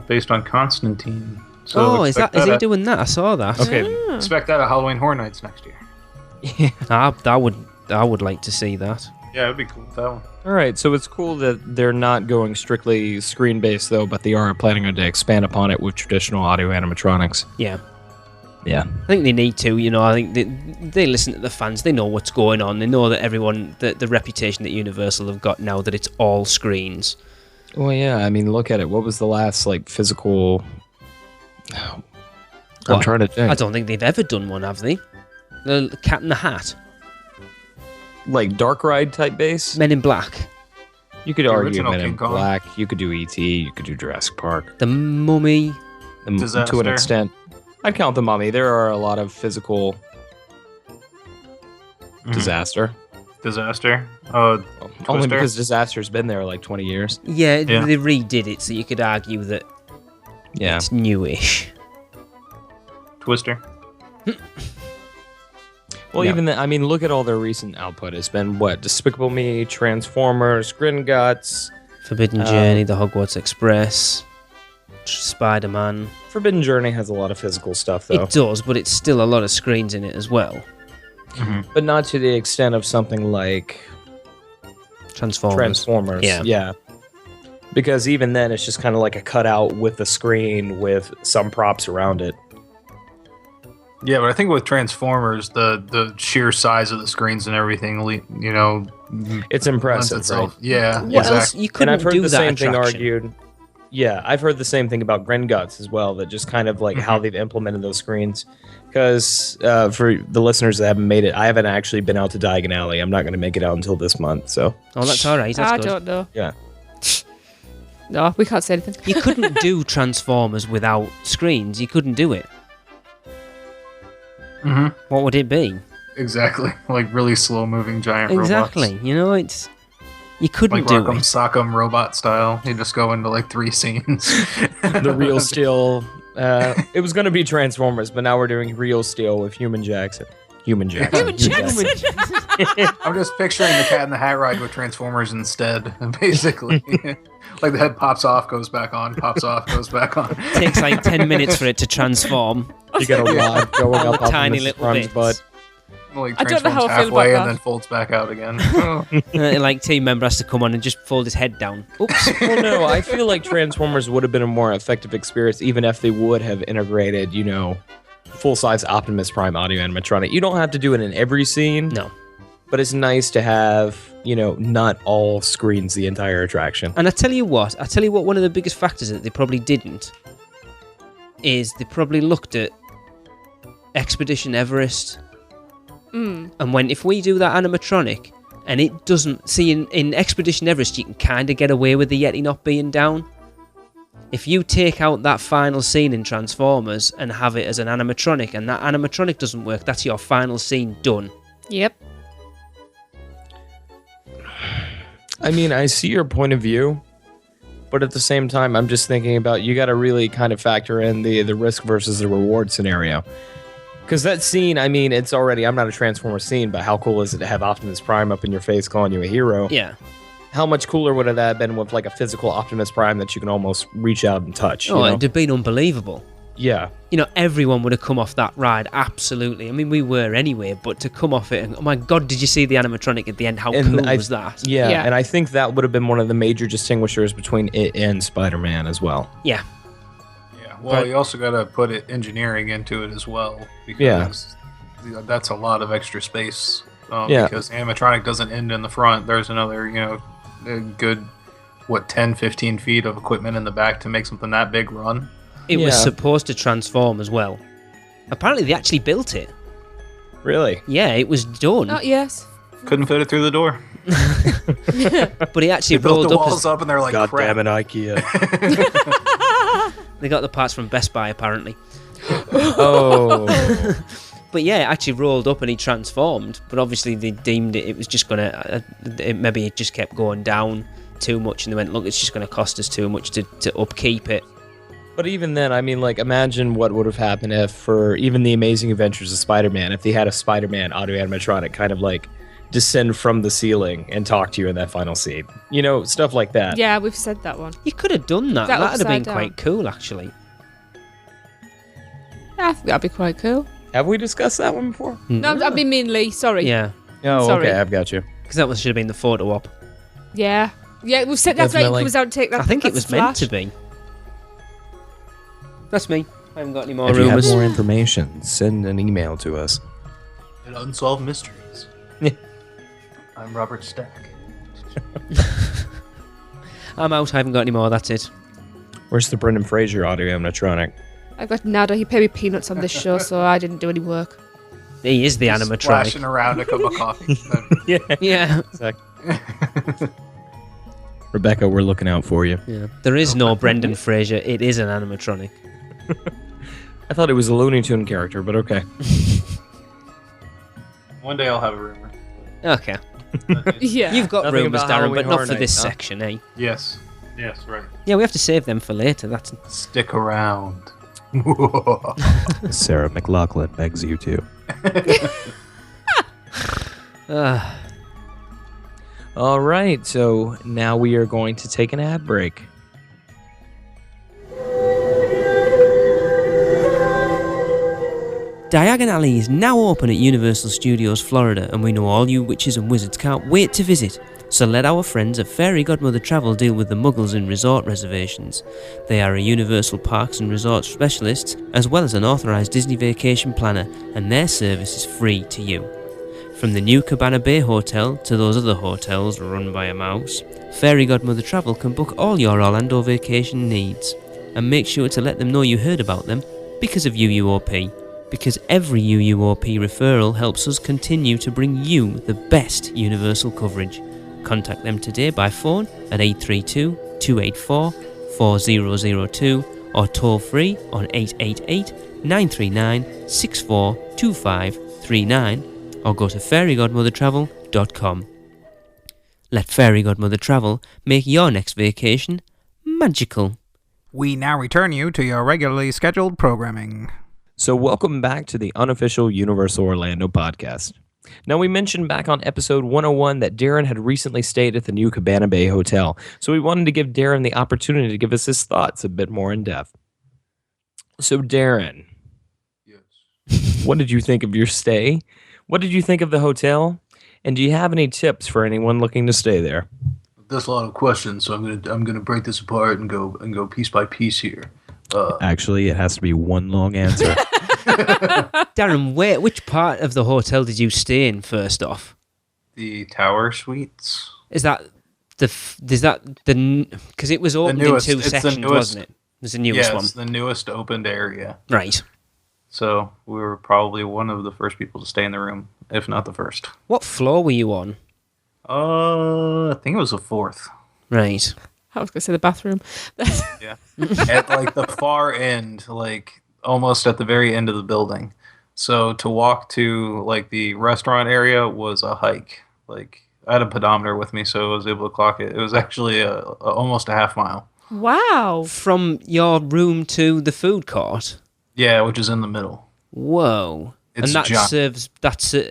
Speaker 6: based on Constantine. So
Speaker 4: is he doing that? I saw that.
Speaker 6: Expect that at Halloween Horror Nights next year.
Speaker 4: I would like to see that.
Speaker 6: Yeah, it'd be cool with that one.
Speaker 3: All right, so it's cool that they're not going strictly screen-based, though, but they are planning to expand upon it with traditional audio animatronics.
Speaker 4: Yeah.
Speaker 3: Yeah.
Speaker 4: I think they need to, I think they listen to the fans. They know what's going on. They know that everyone, the reputation that Universal have got now, that it's all screens.
Speaker 3: Well, yeah, I mean, look at it. What was the last, physical... I'm trying to think.
Speaker 4: I don't think they've ever done one, have they? The Cat in the Hat.
Speaker 3: Like Dark Ride type base?
Speaker 4: Men in Black.
Speaker 3: You could
Speaker 6: The
Speaker 3: argue
Speaker 6: original
Speaker 3: Men in
Speaker 6: King Kong.
Speaker 3: Black. You could do E.T. You could do Jurassic Park.
Speaker 4: The Mummy.
Speaker 3: To an
Speaker 6: Disaster.
Speaker 3: extent. I'd count the Mummy. There are a lot of physical disaster.
Speaker 6: Disaster.
Speaker 3: Only
Speaker 6: Twister?
Speaker 3: because Disaster's been there 20 years.
Speaker 4: Yeah,
Speaker 6: Yeah.
Speaker 4: they redid it, so you could argue that
Speaker 3: Yeah.
Speaker 4: it's newish.
Speaker 6: Twister.
Speaker 3: Well,
Speaker 4: Yeah.
Speaker 3: even then, I mean, look at all their recent output. It's been, Despicable Me, Transformers, Gringotts.
Speaker 4: Forbidden Journey, The Hogwarts Express, Spider-Man.
Speaker 3: Forbidden Journey has a lot of physical stuff, though.
Speaker 4: It does, but it's still a lot of screens in it as well.
Speaker 3: But not to the extent of something like Transformers.
Speaker 4: Yeah.
Speaker 3: Because even then, it's just kind of like a cutout with the screen with some props around it.
Speaker 6: Yeah, but I think with Transformers, the sheer size of the screens and everything,
Speaker 3: It's
Speaker 6: lends
Speaker 3: impressive, right?
Speaker 6: itself. Yeah,
Speaker 4: What else?
Speaker 6: exactly.
Speaker 4: You
Speaker 3: And
Speaker 4: couldn't
Speaker 3: I've heard
Speaker 4: do
Speaker 3: the
Speaker 4: that
Speaker 3: same thing
Speaker 4: attraction.
Speaker 3: argued. Yeah, I've heard the same thing about Gringotts as well, that just kind of how they've implemented those screens. Because for the listeners that haven't made it, I haven't actually been out to Diagon Alley. I'm not going to make it out until this month, so...
Speaker 4: Oh, that's all right. That's
Speaker 5: I
Speaker 4: good.
Speaker 5: don't know.
Speaker 3: Yeah.
Speaker 5: No, we can't say anything.
Speaker 4: You couldn't do Transformers without screens. You couldn't do it.
Speaker 6: Mhm.
Speaker 4: What would it be?
Speaker 6: Exactly. Like really slow-moving giant
Speaker 4: Exactly.
Speaker 6: robots.
Speaker 4: It's you couldn't
Speaker 6: Like
Speaker 4: do
Speaker 6: Rock'em
Speaker 4: it.
Speaker 6: Sock'em robot style. You just go into 3 scenes.
Speaker 3: The real steel... it was going to be Transformers, but now we're doing real steel with Human Jackson. Human Jackson.
Speaker 5: Human Jackson.
Speaker 6: I'm just picturing the Cat in the Hat ride with Transformers instead, basically. Like the head pops off, goes back on, pops off, goes back on.
Speaker 4: Takes 10 minutes for it to transform.
Speaker 3: You got a rod going
Speaker 4: All
Speaker 3: up
Speaker 4: the
Speaker 3: off
Speaker 4: tiny
Speaker 3: Mrs.
Speaker 4: little
Speaker 3: Prime's
Speaker 4: bits.
Speaker 3: butt.
Speaker 6: Like
Speaker 5: I don't know how
Speaker 6: transforms
Speaker 5: I feel about
Speaker 6: halfway
Speaker 5: that.
Speaker 6: and then folds back out again.
Speaker 4: Team member has to come on and just fold his head down. Oops.
Speaker 3: Well, no, I feel like Transformers would have been a more effective experience even if they would have integrated, full-size Optimus Prime audio animatronic. You don't have to do it in every scene.
Speaker 4: No.
Speaker 3: But it's nice to have, not all screens the entire attraction.
Speaker 4: And I tell you what, one of the biggest factors that they probably didn't is they probably looked at Expedition Everest and went, if we do that animatronic and it doesn't... See, in Expedition Everest, you can kind of get away with the Yeti not being down. If you take out that final scene in Transformers and have it as an animatronic and that animatronic doesn't work, that's your final scene done.
Speaker 5: Yep.
Speaker 3: I mean, I see your point of view, but at the same time, I'm just thinking about you got to really kind of factor in the risk versus the reward scenario. Because that scene, I mean, it's already, I'm not a Transformers scene, but how cool is it to have Optimus Prime up in your face calling you a hero?
Speaker 4: Yeah.
Speaker 3: How much cooler would that have been with a physical Optimus Prime that you can almost reach out and touch?
Speaker 4: Oh, it'd have been unbelievable.
Speaker 3: Yeah.
Speaker 4: Everyone would have come off that ride, absolutely. I mean, we were anyway, but to come off it and, oh my God, did you see the animatronic at the end? How cool was that?
Speaker 3: Yeah,
Speaker 5: Yeah.
Speaker 3: and I think that would have been one of the major distinguishers between it and Spider-Man as well.
Speaker 4: Yeah.
Speaker 6: Yeah. Well, you also got to put engineering into it as well. Because that's a lot of extra space. Because animatronic doesn't end in the front. There's another, a good, 10, 15 feet of equipment in the back to make something that big run.
Speaker 4: It was supposed to transform as well. Apparently, they actually built it.
Speaker 3: Really?
Speaker 4: Yeah, it was done.
Speaker 5: Oh, yes.
Speaker 6: Couldn't fit it through the door.
Speaker 4: But he actually
Speaker 6: They built
Speaker 4: rolled
Speaker 6: the
Speaker 4: up.
Speaker 6: walls up and they're like,
Speaker 3: God
Speaker 6: crap.
Speaker 3: damn it, IKEA.
Speaker 4: They got the parts from Best Buy, apparently.
Speaker 3: Oh.
Speaker 4: But yeah, it actually rolled up and he transformed. But obviously, they deemed it was just going to... maybe it just kept going down too much. And they went, look, it's just going to cost us too much to upkeep it.
Speaker 3: But even then, I mean, imagine what would have happened if, for even the Amazing Adventures of Spider-Man, if they had a Spider-Man audio animatronic kind of descend from the ceiling and talk to you in that final scene. Stuff like that.
Speaker 5: Yeah, we've said that one.
Speaker 4: You could have done that.
Speaker 5: That
Speaker 4: That'd have been
Speaker 5: upside
Speaker 4: quite cool, actually.
Speaker 5: Yeah, I think that'd be quite cool.
Speaker 3: Have we discussed that one before?
Speaker 5: No, I mean me and Lee, sorry.
Speaker 4: Yeah.
Speaker 3: Oh,
Speaker 5: Sorry.
Speaker 3: okay, I've got you.
Speaker 4: Because that should have been the photo op.
Speaker 5: Yeah. Yeah, we've said that's right.
Speaker 3: Definitely.
Speaker 5: It was out to take that.
Speaker 4: I think it
Speaker 5: that's
Speaker 4: was meant
Speaker 5: flash.
Speaker 4: to be. That's me. I haven't got any more
Speaker 3: If you have
Speaker 4: rumours.
Speaker 3: more information, send an email to us.
Speaker 6: At Unsolved Mysteries.
Speaker 3: Yeah.
Speaker 6: I'm Robert Stack.
Speaker 4: I'm out. I haven't got any more. That's it.
Speaker 3: Where's the Brendan Fraser audio animatronic?
Speaker 5: I've got nada. He paid me peanuts on this show, so I didn't do any work.
Speaker 4: He is the animatronic.
Speaker 6: Splashing around a cup of coffee.
Speaker 3: Yeah.
Speaker 4: Yeah.
Speaker 3: Exactly. Rebecca, we're looking out for you.
Speaker 4: Yeah. There is no Brendan Fraser. It is an animatronic.
Speaker 3: I thought it was a Looney Tune character, but okay.
Speaker 6: One day I'll have a rumor.
Speaker 4: Okay.
Speaker 5: Yeah.
Speaker 4: You've got
Speaker 3: Nothing
Speaker 4: rumours,
Speaker 3: about
Speaker 4: Darren,
Speaker 3: Halloween
Speaker 4: but not
Speaker 3: Horror
Speaker 4: for
Speaker 3: Night,
Speaker 4: this
Speaker 3: huh?
Speaker 4: section, eh?
Speaker 6: Yes. Yes, right.
Speaker 4: Yeah, we have to save them for later. That's
Speaker 6: Stick around.
Speaker 3: Sarah McLachlan begs you to. All right, so now we are going to take an ad break.
Speaker 4: Diagon Alley is now open at Universal Studios Florida, and we know all you witches and wizards can't wait to visit. So let our friends at Fairy Godmother Travel deal with the muggles in resort reservations. They are a Universal Parks and Resorts specialist, as well as an authorised Disney vacation planner, and their service is free to you. From the new Cabana Bay Hotel to those other hotels run by a mouse, Fairy Godmother Travel can book all your Orlando vacation needs. And make sure to let them know you heard about them because of UUOP. Because every UUOP referral helps us continue to bring you the best Universal coverage. Contact them today by phone at 832-284-4002 or toll free on 888-939-642539 or go to fairygodmothertravel.com. Let Fairy Godmother Travel make your next vacation magical.
Speaker 7: We now return you to your regularly scheduled programming.
Speaker 3: So welcome back to the unofficial Universal Orlando podcast. Now, we mentioned back on episode 101 that Darren had recently stayed at the new Cabana Bay Hotel, so we wanted to give Darren the opportunity to give us his thoughts a bit more in depth. So, Darren,
Speaker 6: Yes.
Speaker 3: what did you think of your stay? What did you think of the hotel? And do you have any tips for anyone looking to stay there?
Speaker 6: There's a lot of questions, so I'm gonna break this apart and go piece by piece here.
Speaker 3: Actually, it has to be one long answer.
Speaker 4: Darren, which part of the hotel did you stay in first off?
Speaker 6: The Tower Suites.
Speaker 4: Is that because it was opened
Speaker 6: newest-
Speaker 4: in two
Speaker 6: it's the
Speaker 4: sections,
Speaker 6: newest-
Speaker 4: wasn't it? It was the newest one.
Speaker 6: It's the newest opened area.
Speaker 4: Right.
Speaker 6: So we were probably one of the first people to stay in the room, if not the first.
Speaker 4: What floor were you on?
Speaker 6: I think it was the fourth.
Speaker 4: Right.
Speaker 5: I was going to say the bathroom.
Speaker 6: Yeah. At like the far end, like almost at the very end of the building. So to walk to like the restaurant area was a hike. Like I had a pedometer with me, so I was able to clock it. It was actually almost a half mile.
Speaker 5: Wow.
Speaker 4: From your room to the food court?
Speaker 6: Yeah, which is in the middle.
Speaker 4: Whoa.
Speaker 6: It's
Speaker 4: and that
Speaker 6: giant.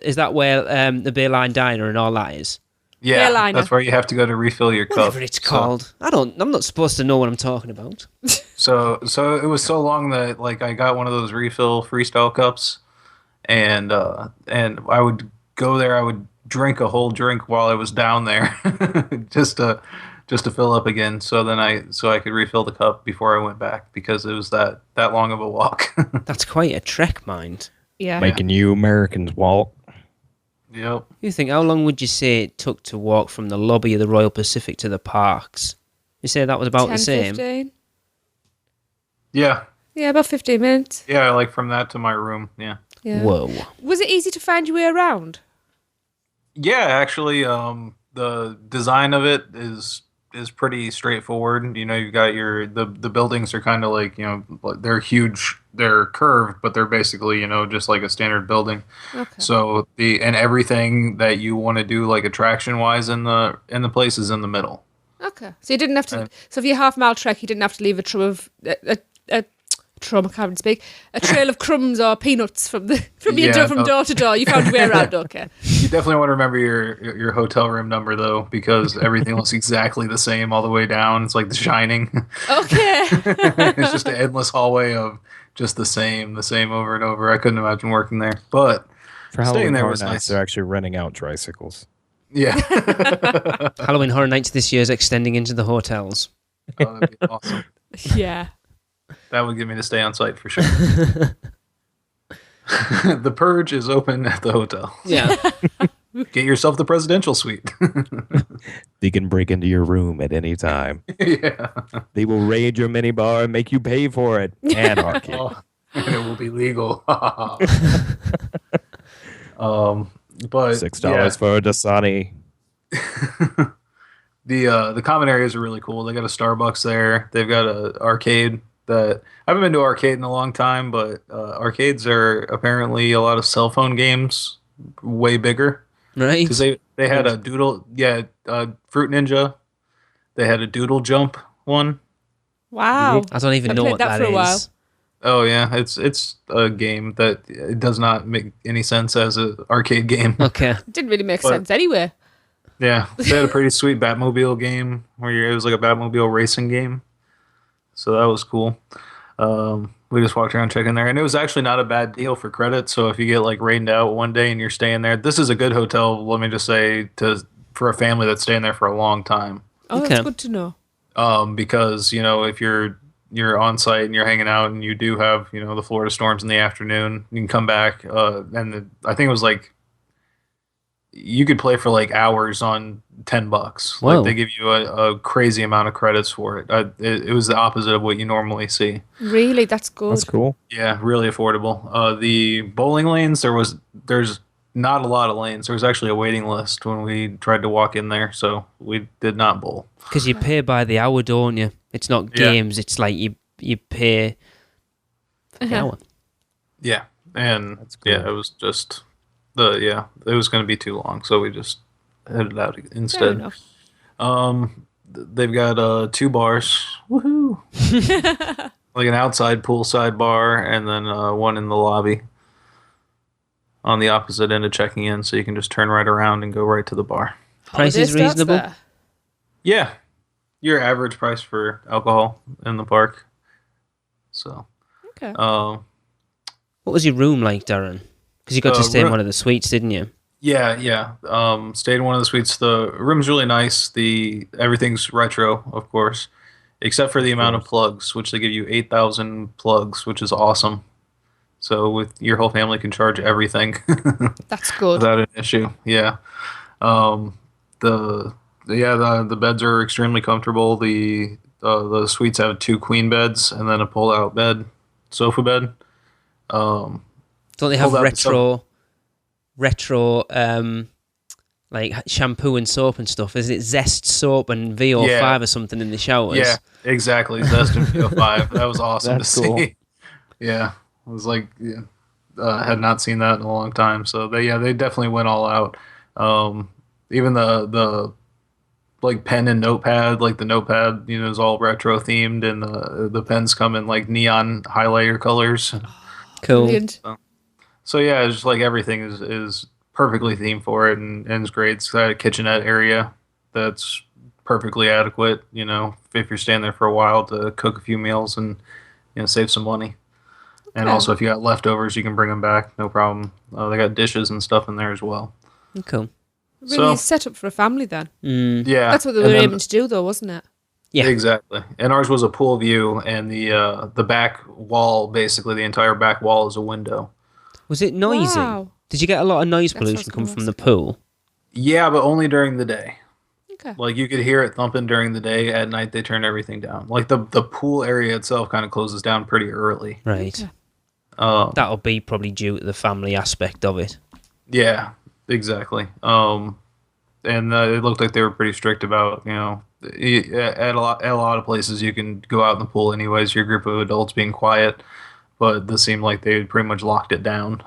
Speaker 4: is that where the Bayline Diner and all that is?
Speaker 6: Yeah,
Speaker 5: Airliner.
Speaker 6: that's where you have to go to refill your cup.
Speaker 4: Whatever it's called. I'm not supposed to know what I'm talking about.
Speaker 6: So it was so long that like I got one of those refill freestyle cups, and I would go there. I would drink a whole drink while I was down there, just to fill up again. So then I could refill the cup before I went back because it was that long of a walk.
Speaker 4: That's quite a trek, mind.
Speaker 5: Yeah.
Speaker 3: Making you Americans walk.
Speaker 6: Yep.
Speaker 4: You think, how long would you say it took to walk from the lobby of the Royal Pacific to the parks? You say that was about
Speaker 5: 10,
Speaker 4: the same?
Speaker 5: 15?
Speaker 6: Yeah.
Speaker 5: Yeah, about 15 minutes.
Speaker 6: Yeah. Like from that to my room. Yeah.
Speaker 5: Yeah.
Speaker 4: Whoa.
Speaker 5: Was it easy to find your way around?
Speaker 6: Yeah. Actually, the design of it is pretty straightforward. You know, you've got the buildings are kind of like, you know, they're huge, they're curved, but they're basically, you know, just like a standard building.
Speaker 5: Okay.
Speaker 6: So everything that you want to do like attraction wise in the place is in the middle.
Speaker 5: Okay. So you didn't have to. So for your half-mile trek, you didn't have to leave a trail of a trail. I can't even speak. A trail of crumbs or peanuts from door to door. You found your way around. Okay.
Speaker 6: You definitely want to remember your hotel room number though, because everything looks exactly the same all the way down. It's like The Shining.
Speaker 5: Okay.
Speaker 6: It's just an endless hallway of just the same over and over. I couldn't imagine working there, but
Speaker 3: For
Speaker 6: staying
Speaker 3: Halloween
Speaker 6: there
Speaker 3: Horror
Speaker 6: was
Speaker 3: Nights,
Speaker 6: nice.
Speaker 3: they're actually renting out tricycles.
Speaker 6: Yeah.
Speaker 4: Halloween Horror Nights this year is extending into the hotels.
Speaker 6: Oh, that'd be awesome.
Speaker 5: Yeah.
Speaker 6: That would get me to stay on site for sure. The Purge is open at the hotel.
Speaker 4: Yeah.
Speaker 6: Get yourself the presidential suite.
Speaker 3: They can break into your room at any time.
Speaker 6: Yeah.
Speaker 3: They will raid your minibar and make you pay for it. Anarchy.
Speaker 6: Oh, and it will be legal. But
Speaker 3: $6 for a Dasani.
Speaker 6: The common areas are really cool. They got a Starbucks there. They've got an arcade that I haven't been to an arcade in a long time, but arcades are apparently a lot of cell phone games, way bigger.
Speaker 4: Right.
Speaker 6: Because they had a Fruit Ninja. They had a Doodle Jump one.
Speaker 5: Wow.
Speaker 4: I don't even
Speaker 5: I've
Speaker 4: know
Speaker 5: played
Speaker 4: what
Speaker 5: that
Speaker 4: that
Speaker 5: for a while.
Speaker 6: is. Oh yeah, it's a game that it does not make any sense as an arcade game.
Speaker 4: Okay.
Speaker 5: It didn't really make
Speaker 6: But-
Speaker 5: sense anyway.
Speaker 6: Yeah, they had a pretty sweet Batmobile game where it was like a Batmobile racing game. So that was cool. We just walked around checking there, and it was actually not a bad deal for credit. So if you get like rained out one day and you're staying there, this is a good hotel. Let me just say for a family that's staying there for a long time.
Speaker 5: Oh,
Speaker 4: Okay.
Speaker 5: that's good to know.
Speaker 6: Because if you're on site and you're hanging out and you do have the Florida storms in the afternoon, you can come back. I think it was like you could play for like hours on $10.
Speaker 4: Whoa.
Speaker 6: Like they give you a crazy amount of credits for it. It was the opposite of what you normally see.
Speaker 5: Really, that's good.
Speaker 3: That's cool.
Speaker 6: Yeah, really affordable. The bowling lanes, there's not a lot of lanes. There was actually a waiting list when we tried to walk in there, so we did not bowl.
Speaker 4: Because you pay by the hour, don't you? It's not
Speaker 6: Yeah.
Speaker 4: games. It's like you pay for the hour.
Speaker 6: Yeah, and
Speaker 3: That's cool.
Speaker 6: yeah, it was just it was going to be too long, so we just headed out
Speaker 5: Fair
Speaker 6: instead.
Speaker 5: enough.
Speaker 6: They've got 2 bars, woohoo! Like an outside poolside bar, and then one in the lobby on the opposite end of checking in, so you can just turn right around and go right to the bar.
Speaker 4: Price
Speaker 5: Holiday
Speaker 4: is
Speaker 5: starts
Speaker 4: reasonable.
Speaker 5: there.
Speaker 6: Yeah, your average price for alcohol in the park. So,
Speaker 5: Okay.
Speaker 6: um,
Speaker 4: What was your room like, Darren? Because you got to stay in
Speaker 6: room-
Speaker 4: one of the suites, didn't you?
Speaker 6: yeah. Stayed in one of the suites. The room's really nice. Everything's retro, of course, except for the amount of plugs, which they give you 8,000 plugs, which is awesome. So with your whole family can charge everything
Speaker 5: That's good.
Speaker 6: without an issue. Yeah. The beds are extremely comfortable. The suites have 2 queen beds and then a pull-out sofa bed.
Speaker 4: Don't they have
Speaker 6: Hold up,
Speaker 4: retro, like shampoo and soap and stuff? Is it Zest soap and VO5
Speaker 6: Yeah.
Speaker 4: or something in the showers?
Speaker 6: Yeah, exactly. Zest and VO5. That was awesome
Speaker 3: That's
Speaker 6: to
Speaker 3: cool.
Speaker 6: see. Yeah, it was like had not seen that in a long time. So they definitely went all out. Even the like pen and notepad, like the notepad, is all retro themed, and the pens come in like neon highlighter colors.
Speaker 4: Cool.
Speaker 5: Brilliant.
Speaker 6: So yeah, it's just like everything is perfectly themed for it, and it's great. It's got a kitchenette area that's perfectly adequate. If you're staying there for a while to cook a few meals and save some money. And
Speaker 5: Okay.
Speaker 6: also, if you got leftovers, you can bring them back, no problem. They got dishes and stuff in there as well.
Speaker 4: Cool.
Speaker 5: Really
Speaker 6: So-
Speaker 5: set up for a family then.
Speaker 6: Yeah,
Speaker 5: That's what they
Speaker 6: and
Speaker 5: were
Speaker 6: then-
Speaker 5: aiming to do, though, wasn't it?
Speaker 4: Yeah.
Speaker 6: Exactly. And ours was a pool view, and the back wall, basically the entire back wall, is a window.
Speaker 4: Was it noisy?
Speaker 5: Wow.
Speaker 4: Did you get a lot of noise
Speaker 5: That's what I was
Speaker 4: pollution come
Speaker 5: gonna
Speaker 4: from the pool?
Speaker 6: Yeah, but only during the day.
Speaker 5: Okay.
Speaker 6: Like you could hear it thumping during the day. At night, they turn everything down. Like the pool area itself kind of closes down pretty early.
Speaker 4: Right.
Speaker 5: Okay.
Speaker 4: That'll be probably due to the family aspect of it.
Speaker 6: Yeah, exactly. And it looked like they were pretty strict about, at a lot of places you can go out in the pool anyways, your group of adults being quiet, but this seemed like they pretty much locked it down.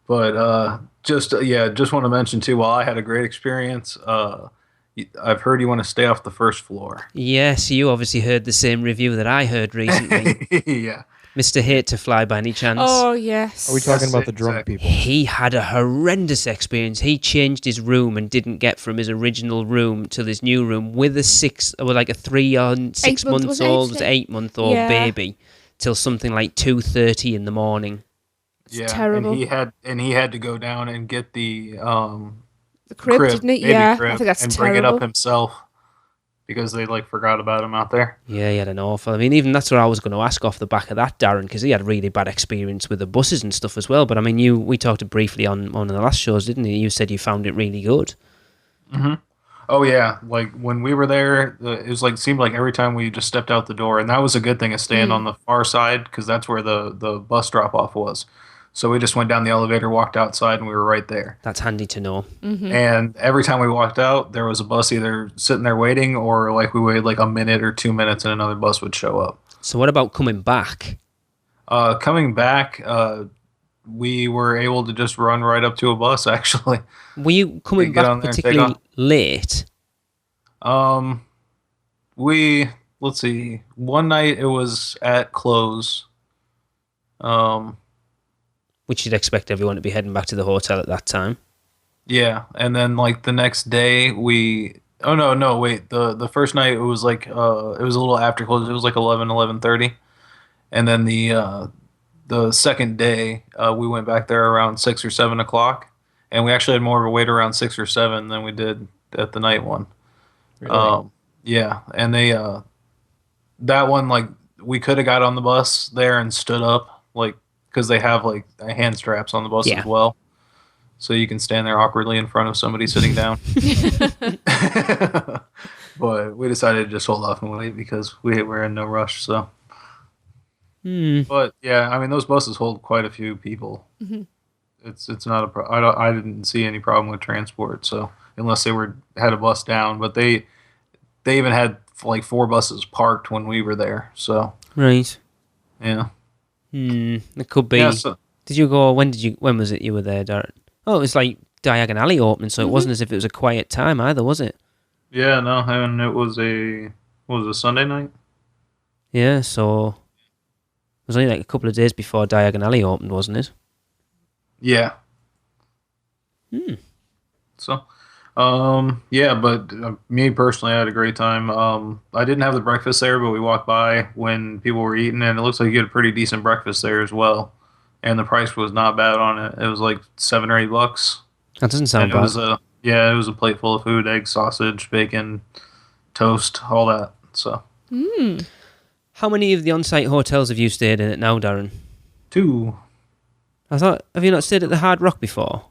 Speaker 6: But just want to mention too, while I had a great experience, I've heard you want to stay off the first floor.
Speaker 4: Yes, you obviously heard the same review that I heard recently.
Speaker 6: Yeah.
Speaker 4: Mr. Hate to Fly by any chance?
Speaker 5: Oh, yes.
Speaker 3: Are we talking
Speaker 6: Yes,
Speaker 3: about the drunk
Speaker 6: exactly.
Speaker 3: people?
Speaker 4: He had a horrendous experience. He changed his room and didn't get from his original room to his new room with a 3 or 6
Speaker 5: month-
Speaker 4: months
Speaker 5: was it
Speaker 4: old, 8-month-old
Speaker 5: Yeah.
Speaker 4: baby till something like 2:30 in the morning.
Speaker 6: Yeah,
Speaker 5: terrible.
Speaker 6: And he had to go down and get the
Speaker 5: The crib, didn't it?
Speaker 6: baby
Speaker 5: Yeah,
Speaker 6: crib,
Speaker 5: I think that's
Speaker 6: and
Speaker 5: terrible.
Speaker 6: bring it up himself because they forgot about him out there.
Speaker 4: Yeah, he had an awful. I mean, even that's what I was going to ask off the back of that, Darren, because he had a really bad experience with the buses and stuff as well. But I mean, we talked briefly on one of the last shows, didn't you? You said you found it really good.
Speaker 6: Mm-hmm. Oh yeah, when we were there, it was seemed like every time we just stepped out the door, and that was a good thing, is staying on the far side because that's where the bus drop off was. So we just went down the elevator, walked outside, and we were right there.
Speaker 4: That's handy to know.
Speaker 5: Mm-hmm.
Speaker 6: And every time we walked out, there was a bus either sitting there waiting, or we waited a minute or 2 minutes, and another bus would show up.
Speaker 4: So what about coming back?
Speaker 6: Coming back, we were able to just run right up to a bus. Actually,
Speaker 4: Were you coming
Speaker 6: Get
Speaker 4: back
Speaker 6: on there and take
Speaker 4: particularly
Speaker 6: off.
Speaker 4: late?
Speaker 6: Let's see. One night it was at close.
Speaker 4: Which you'd expect everyone to be heading back to the hotel at that time.
Speaker 6: Yeah, and then the next day we. Oh no, wait. The first night it was it was a little after close. It was 11:30, and then the second day we went back there around 6 or 7 o'clock, and we actually had more of a wait around 6 or 7 than we did at the night one.
Speaker 3: Really?
Speaker 6: Yeah, and they that one we could have got on the bus there and stood up because they have hand straps on the bus as well, so you can stand there awkwardly in front of somebody sitting down. But we decided to just hold off and wait because we were in no rush. So, but yeah, I mean those buses hold quite a few people.
Speaker 5: Mm-hmm.
Speaker 6: It's not a I didn't see any problem with transport. So unless they had a bus down, but they even had 4 buses parked when we were there. So
Speaker 4: Right.
Speaker 6: yeah.
Speaker 4: It could be.
Speaker 6: Yeah, so,
Speaker 4: Did you go? When was it you were there, Darren? Oh, it was Diagon Alley opening, so it wasn't as if it was a quiet time either, was it?
Speaker 6: yeah, no, and it was a Sunday night.
Speaker 4: Yeah, so it was only a couple of days before Diagon Alley opened, wasn't it?
Speaker 6: Yeah. So, yeah, but me personally, I had a great time. I didn't have the breakfast there, but we walked by when people were eating, and it looks like you get a pretty decent breakfast there as well. And the price was not bad on it. It was $7 or $8.
Speaker 4: That doesn't sound
Speaker 6: And
Speaker 4: bad.
Speaker 6: it was a plate full of food: eggs, sausage, bacon, toast, all that. So,
Speaker 4: How many of the on-site hotels have you stayed in it now, Darren?
Speaker 6: 2.
Speaker 4: Have you not stayed at the Hard Rock before?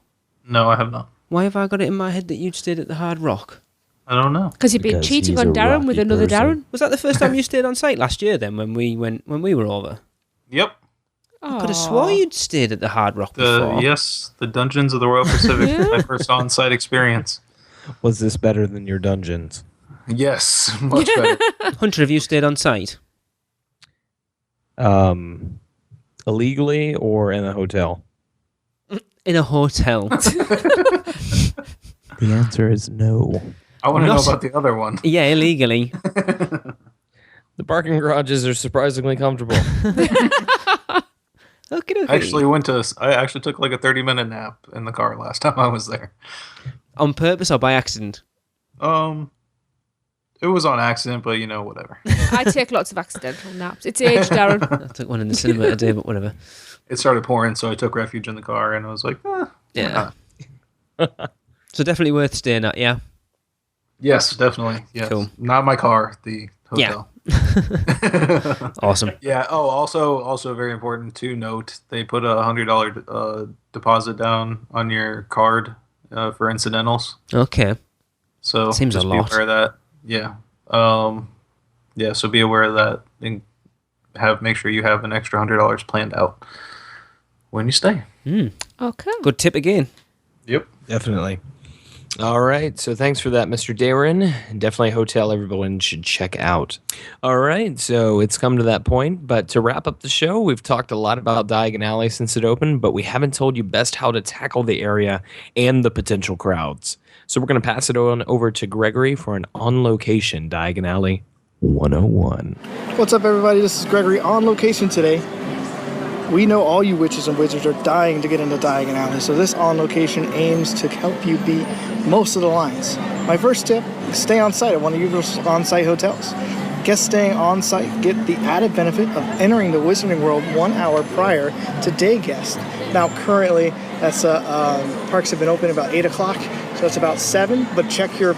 Speaker 6: No, I have not.
Speaker 4: Why have I got it in my head that you'd stayed at the Hard Rock?
Speaker 6: I don't know.
Speaker 5: Because you've been
Speaker 3: Because
Speaker 5: cheating
Speaker 3: he's
Speaker 5: on
Speaker 3: a
Speaker 5: Darren with
Speaker 3: rocky
Speaker 5: another
Speaker 3: person.
Speaker 5: Darren.
Speaker 4: Was that the first time you stayed on site last year then when we were over?
Speaker 6: Yep.
Speaker 4: I could have swore you'd stayed at the Hard Rock before.
Speaker 6: Yes, the Dungeons of the Royal Pacific. My first on-site experience.
Speaker 3: Was this better than your dungeons?
Speaker 6: Yes, much better.
Speaker 4: Hunter, have you stayed on site?
Speaker 3: Illegally or in a hotel?
Speaker 4: In a hotel.
Speaker 3: The answer is no.
Speaker 6: I want to know
Speaker 4: Not-
Speaker 6: about the other one.
Speaker 4: Yeah, illegally.
Speaker 3: The parking garages are surprisingly comfortable.
Speaker 4: Okay.
Speaker 6: I actually took a 30-minute nap in the car last time I was there.
Speaker 4: On purpose or by accident?
Speaker 6: It was on accident, but whatever.
Speaker 5: I take lots of accidental naps. It's age, Darren.
Speaker 4: I took one in the cinema today, but whatever.
Speaker 6: It started pouring, so I took refuge in the car, and I was like,
Speaker 4: Yeah. So definitely worth staying at, yeah?
Speaker 6: yes, definitely. Yes.
Speaker 4: Cool.
Speaker 6: Not my car, the hotel.
Speaker 4: Awesome.
Speaker 6: Yeah. Oh, also very important to note, they put a $100 deposit down on your card for incidentals.
Speaker 4: Okay.
Speaker 6: So
Speaker 4: Seems
Speaker 6: just
Speaker 4: a
Speaker 6: be
Speaker 4: lot.
Speaker 6: aware of that. Yeah. Yeah. So be aware of that, and make sure you have an extra $100 planned out when you stay.
Speaker 5: Okay.
Speaker 4: Good tip again.
Speaker 6: Yep.
Speaker 3: Definitely. All right. So thanks for that, Mr. Darren. Definitely a hotel everyone should check out. All right. So it's come to that point. But to wrap up the show, we've talked a lot about Diagon Alley since it opened, but we haven't told you best how to tackle the area and the potential crowds. So we're going to pass it on over to Gregory for an on-location Diagon Alley 101.
Speaker 8: What's up, everybody? This is Gregory on location today. We know all you witches and wizards are dying to get into Diagon Alley, so this on location aims to help you beat most of the lines. My first tip: stay on site at one of your on-site hotels. Guests staying on site get the added benefit of entering the Wizarding World 1 hour prior to day guests. Now, currently, parks have been open about 8 o'clock, so that's about 7, but check your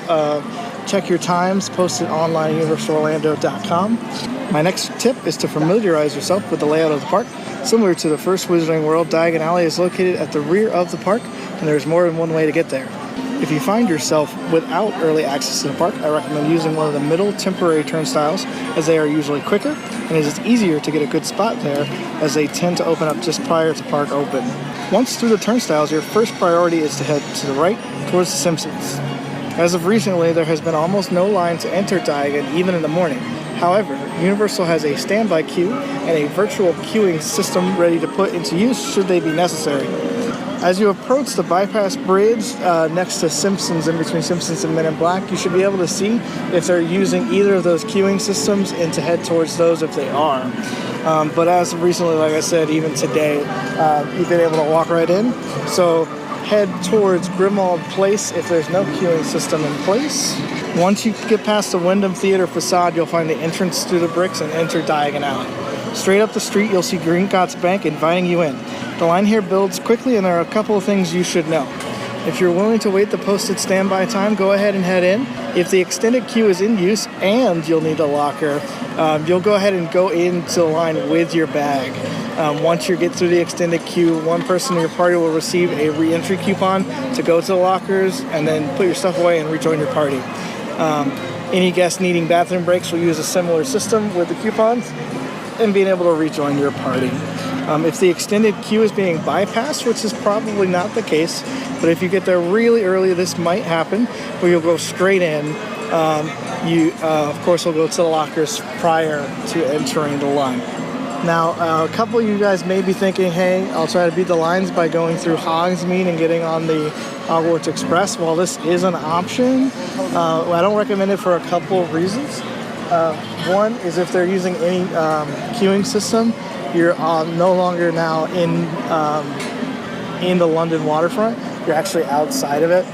Speaker 8: times posted online at universalorlando.com. My next tip is to familiarize yourself with the layout of the park. Similar to the first Wizarding World, Diagon Alley is located at the rear of the park, and there's more than one way to get there. If you find yourself without early access to the park, I recommend using one of the middle temporary turnstiles, as they are usually quicker, and it is easier to get a good spot there, as they tend to open up just prior to park open. Once through the turnstiles, your first priority is to head to the right towards the Simpsons. As of recently, there has been almost no line to enter Diagon, even in the morning. However, Universal has a standby queue and a virtual queuing system ready to put into use should they be necessary. As you approach the bypass bridge next to Simpsons, in between Simpsons and Men in Black, you should be able to see if they're using either of those queuing systems and to head towards those if they are. But as of recently, like I said, even today, you've been able to walk right in. So head towards Grimmauld Place if there's no queuing system in place. Once you get past the Wyndham Theater facade, you'll find the entrance through the bricks and enter Diagon Alley. Straight up the street, you'll see Gringotts Bank inviting you in. The line here builds quickly, and there are a couple of things you should know. If you're willing to wait the posted standby time, go ahead and head in. If the extended queue is in use and you'll need a locker, you'll go ahead and go into the line with your bag. Once you get through the extended queue, one person in your party will receive a re-entry coupon to go to the lockers and then put your stuff away and rejoin your party. Any guests needing bathroom breaks will use a similar system with the coupons and being able to rejoin your party. If the extended queue is being bypassed, which is probably not the case, but if you get there really early, this might happen, where you'll go straight in. You, of course, will go to the lockers prior to entering the line. Now, a couple of you guys may be thinking, hey, I'll try to beat the lines by going through Hogsmeade and getting on the Hogwarts Express. While this is an option, I don't recommend it for a couple of reasons. One is if they're using any queuing system, you're no longer now in the London waterfront. You're actually outside of it.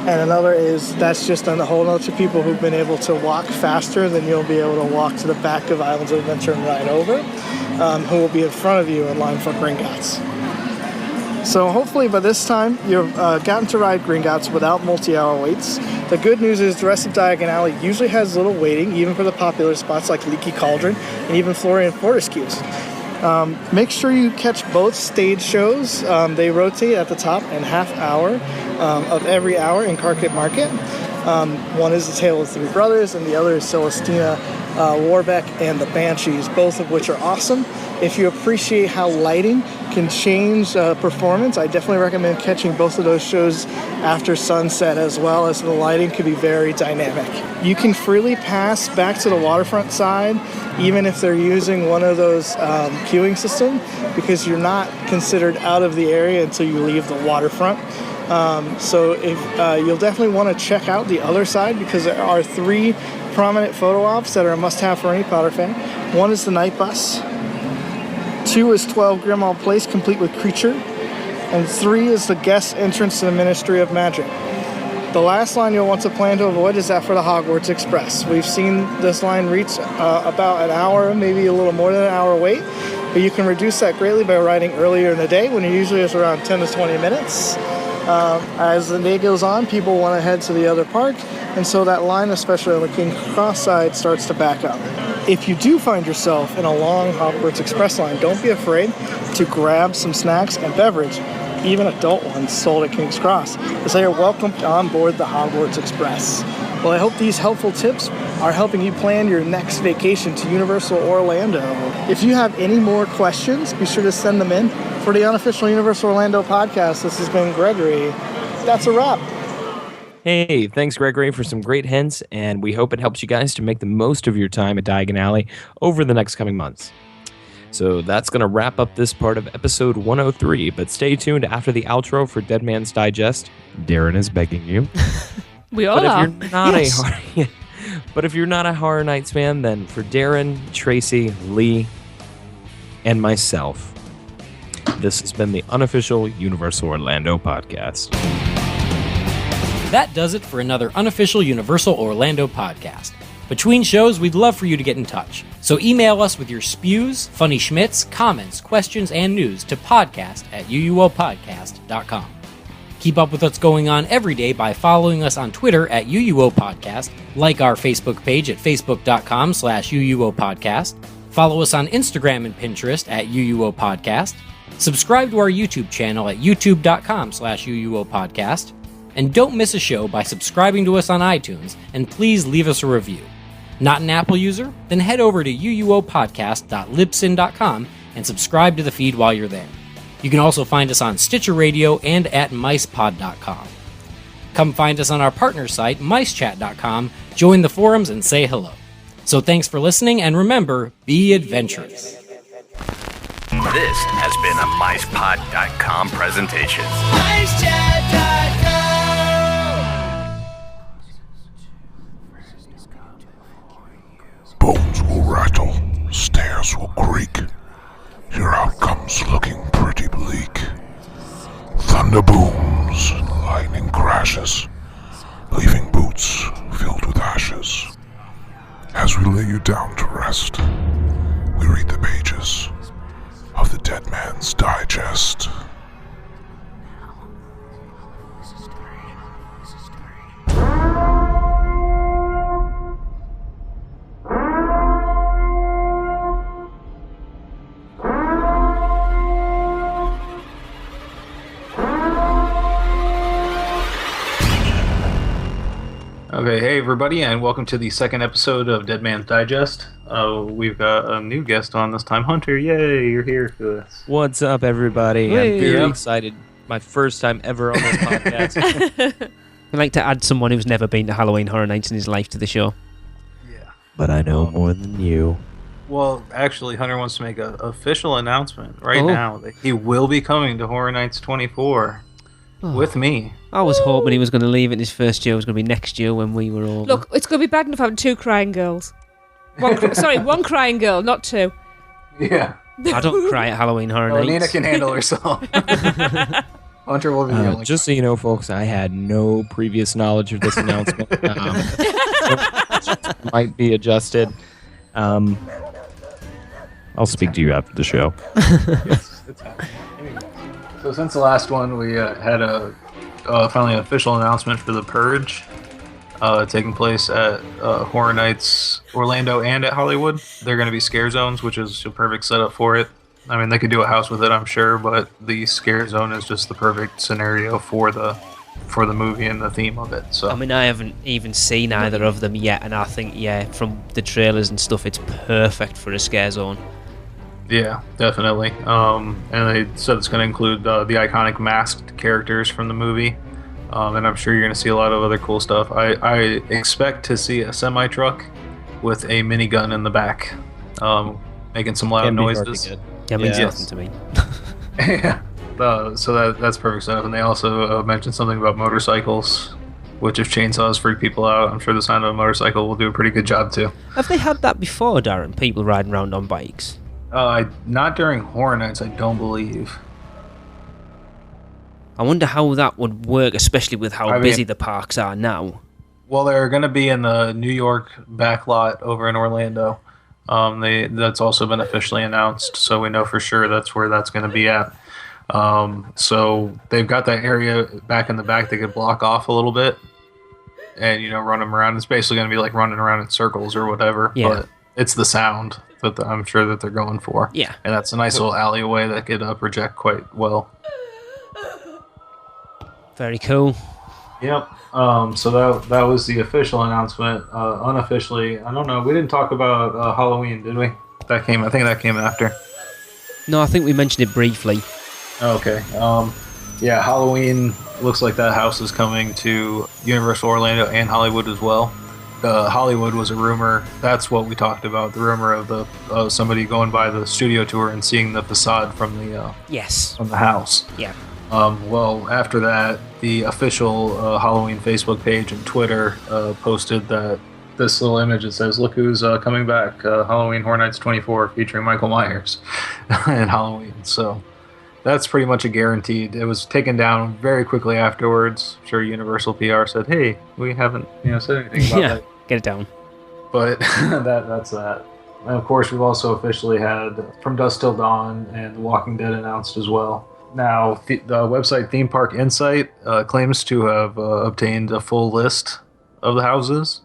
Speaker 8: And another is that's just a whole bunch of people who've been able to walk faster than you'll be able to walk to the back of Islands of Adventure and ride over, who will be in front of you in line for Gringotts. So hopefully by this time you've gotten to ride Gringotts without multi-hour waits. The good news is the rest of Diagon Alley usually has little waiting, even for the popular spots like Leaky Cauldron and even Florian Fortescue's. Make sure you catch both stage shows. They rotate at the top and half hour of every hour in Carket Market. One is The Tale of Three Brothers, and the other is Celestina Warbeck and the Banshees, both of which are awesome. If you appreciate how lighting can change performance, I definitely recommend catching both of those shows after sunset, as well as the lighting can be very dynamic. You can freely pass back to the waterfront side, even if they're using one of those queuing systems, because you're not considered out of the area until you leave the waterfront. So if you'll definitely want to check out the other side, because there are 3 prominent photo ops that are a must-have for any Potter fan. One is the night bus. 2 is 12 Grimmauld Place, complete with creature. And 3 is the guest entrance to the Ministry of Magic. The last line you'll want to plan to avoid is that for the Hogwarts Express. We've seen this line reach about an hour, maybe a little more than an hour wait, but you can reduce that greatly by riding earlier in the day, when it usually is around 10 to 20 minutes. As the day goes on, people want to head to the other park, and so that line, especially on the King's Cross side, starts to back up. If you do find yourself in a long Hogwarts Express line, don't be afraid to grab some snacks and beverage, even adult ones sold at King's Cross, as they are welcomed on board the Hogwarts Express. Well, I hope these helpful tips are helping you plan your next vacation to Universal Orlando. If you have any more questions, be sure to send them in. For the unofficial Universal Orlando podcast, this has been Gregory. That's a wrap.
Speaker 3: Hey, thanks, Gregory, for some great hints, and we hope it helps you guys to make the most of your time at Diagon Alley over the next coming months. So that's going to wrap up this part of episode 103, but stay tuned after the outro for Dead Man's Digest. Darren is begging you.
Speaker 5: We all are.
Speaker 3: But if you're not a Horror Nights fan, then for Darren, Tracy, Lee, and myself, this has been the unofficial Universal Orlando podcast.
Speaker 2: That does it for another unofficial Universal Orlando podcast. Between shows, we'd love for you to get in touch. So email us with your spews, funny schmits, comments, questions, and news to podcast@uuopodcast.com. Keep up with what's going on every day by following us on Twitter at UUOPodcast, like our Facebook page at facebook.com/UUOPodcast, follow us on Instagram and Pinterest at UUOPodcast, subscribe to our YouTube channel at youtube.com/UUOPodcast, and don't miss a show by subscribing to us on iTunes, and please leave us a review. Not an Apple user? Then head over to uuopodcast.libsyn.com and subscribe to the feed while you're there. You can also find us on Stitcher Radio and at micepod.com. Come find us on our partner site, micechat.com, join the forums, and say hello. So thanks for listening, and remember, be adventurous.
Speaker 1: This has been a micepod.com presentation.
Speaker 9: Bones will rattle, stairs will creak. Your outcome's looking pretty bleak. Thunder booms, lightning crashes, leaving boots filled with ashes. As we lay you down to rest, we read the pages of the Dead Man's Digest.
Speaker 6: Okay, hey everybody, and welcome to the second episode of Dead Man's Digest. We've got a new guest on this time. Hunter, yay, you're here for this.
Speaker 3: What's up, everybody?
Speaker 4: Hey.
Speaker 3: I'm very
Speaker 6: Yep.
Speaker 3: excited. My first time ever on this podcast.
Speaker 4: I'd like to add someone who's never been to Halloween Horror Nights in his life to the show.
Speaker 6: Yeah.
Speaker 3: But I know more than you.
Speaker 6: Well, actually, Hunter wants to make an official announcement right
Speaker 4: Oh.
Speaker 6: now that he will be coming to Horror Nights 24 with me.
Speaker 4: I was hoping he was going to leave it. His first year was going to be next year when we were all.
Speaker 5: Look, it's going to be bad enough having two crying girls. One crying girl, not two.
Speaker 6: Yeah.
Speaker 4: I don't cry at Halloween Horror
Speaker 6: Oh,
Speaker 4: Nights.
Speaker 6: Nina can handle herself. Hunter will be the only.
Speaker 3: Just so you know, folks, I had no previous knowledge of this announcement. Might be adjusted. I'll speak to you after the show.
Speaker 6: It's happening. Anyway, so since the last one, we had a finally an official announcement for The Purge taking place at Horror Nights Orlando and at Hollywood. They're going to be scare zones, which is a perfect setup for it. I mean, they could do a house with it, I'm sure, but the scare zone is just the perfect scenario for the movie and the theme of it. So
Speaker 4: I mean, I haven't even seen either of them yet, and I think, yeah, from the trailers and stuff, it's perfect for a scare zone.
Speaker 6: yeah, definitely. And they said it's going to include the iconic masked characters from the movie. And I'm sure you're going to see a lot of other cool stuff. I expect to see a semi-truck with a minigun in the back, making some loud
Speaker 3: Can be hard to
Speaker 6: noises.
Speaker 3: get.
Speaker 4: That means
Speaker 6: Yes.
Speaker 4: nothing to me.
Speaker 6: Yeah. So that's perfect stuff. And they also mentioned something about motorcycles, which if chainsaws freak people out, I'm sure the sound of a motorcycle will do a pretty good job too.
Speaker 4: Have they had that before, Darren? People riding around on bikes?
Speaker 6: Not during Horror Nights, I don't believe.
Speaker 4: I wonder how that would work, especially with how busy the parks are now.
Speaker 6: Well, they're going to be in the New York backlot over in Orlando. That's also been officially announced, so we know for sure that's where that's going to be at. So they've got that area back in the back they could block off a little bit and, run them around. It's basically going to be like running around in circles or whatever,
Speaker 4: Yeah.
Speaker 6: but it's the sound that I'm sure that they're going for.
Speaker 4: Yeah.
Speaker 6: And that's a nice little alleyway that could project quite well.
Speaker 4: Very cool.
Speaker 6: Yep. So that was the official announcement. Unofficially, I don't know. We didn't talk about Halloween, did we? I think that came after.
Speaker 4: No, I think we mentioned it briefly.
Speaker 6: Okay. Yeah, Halloween looks like that house is coming to Universal Orlando and Hollywood as well. Hollywood was a rumor. That's what we talked about. The rumor of somebody going by the studio tour and seeing the facade from the
Speaker 4: Yes.
Speaker 6: from the house.
Speaker 4: Yeah.
Speaker 6: Well, after that, the official Halloween Facebook page and Twitter posted that this little image that says, "Look who's coming back! Halloween Horror Nights 24 featuring Michael Myers and Halloween." So that's pretty much a guaranteed. It was taken down very quickly afterwards. I'm sure Universal PR said, "Hey, we haven't said anything about
Speaker 4: Yeah.
Speaker 6: that."
Speaker 4: Get it down.
Speaker 6: But that's that. And of course, we've also officially had From Dusk Till Dawn and The Walking Dead announced as well. Now, the website Theme Park Insight claims to have obtained a full list of the houses,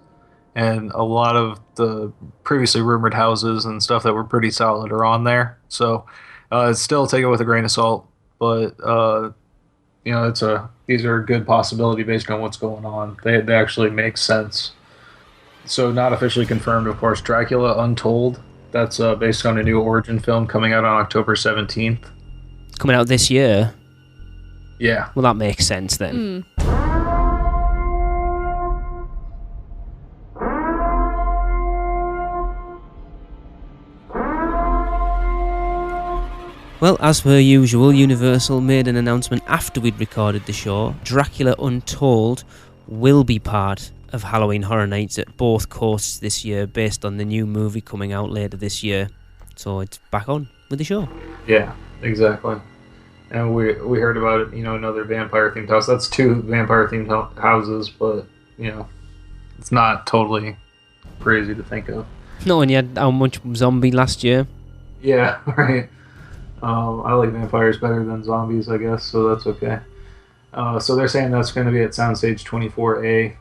Speaker 6: and a lot of the previously rumored houses and stuff that were pretty solid are on there. So, still take it with a grain of salt, but these are a good possibility based on what's going on. They actually make sense. So, not officially confirmed, of course, Dracula Untold. That's based on a new origin film coming out on October 17th.
Speaker 4: Coming out this year?
Speaker 6: Yeah.
Speaker 4: Well, that makes sense then. Well, as per usual, Universal made an announcement after we'd recorded the show. Dracula Untold will be part of Halloween Horror Nights at both coasts this year, based on the new movie coming out later this year. So it's back on with the show.
Speaker 6: Yeah, exactly. And we heard about it, another vampire-themed house. That's 2 vampire-themed houses, but, it's not totally crazy to think of.
Speaker 4: No, and you had how much zombie last year?
Speaker 6: Yeah, right. I like vampires better than zombies, I guess, so that's okay. So they're saying that's going to be at Soundstage 24A.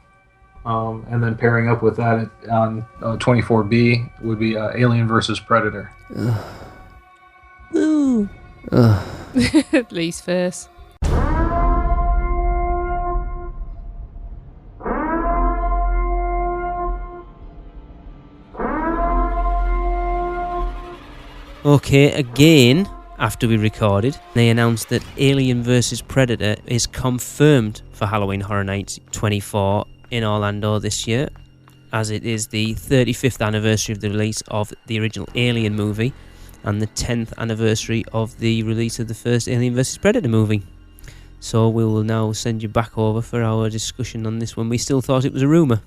Speaker 6: And then pairing up with that on 24B would be Alien vs. Predator.
Speaker 4: Ooh.
Speaker 5: Least first.
Speaker 4: Okay, again, after we recorded, they announced that Alien vs. Predator is confirmed for Halloween Horror Nights 24 in Orlando this year, as it is the 35th anniversary of the release of the original Alien movie and the 10th anniversary of the release of the first Alien vs. Predator movie. So we will now send you back over for our discussion on this one. We still thought it was a rumour.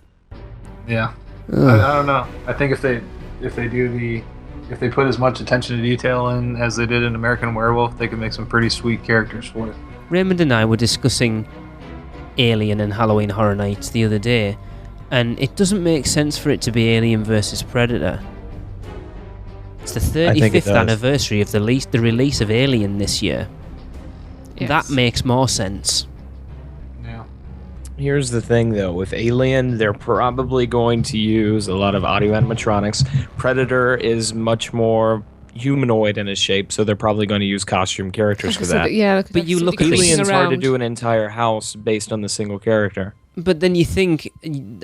Speaker 6: Yeah. I don't know. I think if they put as much attention to detail in as they did in American Werewolf, they could make some pretty sweet characters for it.
Speaker 4: Raymond and I were discussing Alien and Halloween Horror Nights the other day, and it doesn't make sense for it to be Alien vs. Predator. It's the 35th anniversary of the release of Alien this year. Yes. That makes more sense.
Speaker 6: Yeah.
Speaker 3: Here's the thing, though. With Alien, they're probably going to use a lot of audio animatronics. Predator is much more humanoid in his shape, so they're probably going to use costume characters for that.
Speaker 5: Yeah,
Speaker 4: but you look at
Speaker 3: Alien's hard to do an entire house based on the single character.
Speaker 4: But then you think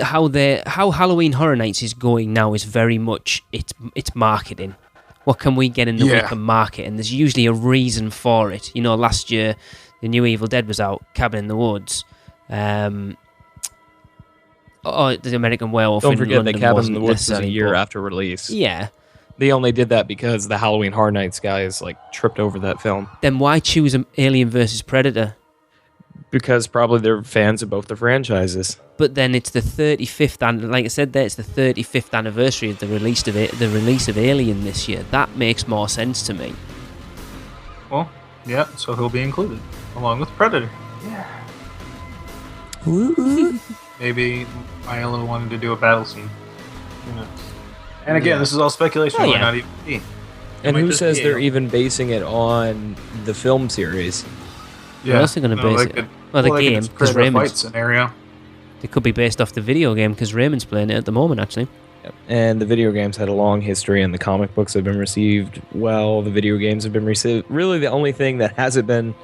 Speaker 4: how Halloween Horror Nights is going now is very much it's marketing. What can we get in the week and market? And there's usually a reason for it. Last year the new Evil Dead was out, Cabin in the Woods. The American Werewolf.
Speaker 3: Don't forget
Speaker 4: London
Speaker 3: that Cabin in the Woods was a year after release.
Speaker 4: Yeah.
Speaker 3: They only did that because the Halloween Horror Nights guys tripped over that film.
Speaker 4: Then why choose Alien vs. Predator?
Speaker 3: Because probably they're fans of both the franchises.
Speaker 4: But then it's the 35th, and like I said there, it's the 35th anniversary of the release of Alien this year. That makes more sense to me.
Speaker 6: Well, yeah, so he'll be included, along with Predator. Yeah. Maybe Iolo wanted to do a battle scene. And again, this is all speculation. Might not even be.
Speaker 3: And who says they're even basing it on the film series?
Speaker 4: Yeah, also going to base it. The game, because Raymond's
Speaker 6: fight scenario.
Speaker 4: It could be based off the video game because Raymond's playing it at the moment, actually.
Speaker 3: Yep. And the video games had a long history, and the comic books have been received well. The video games have been received. Really, the only thing that hasn't been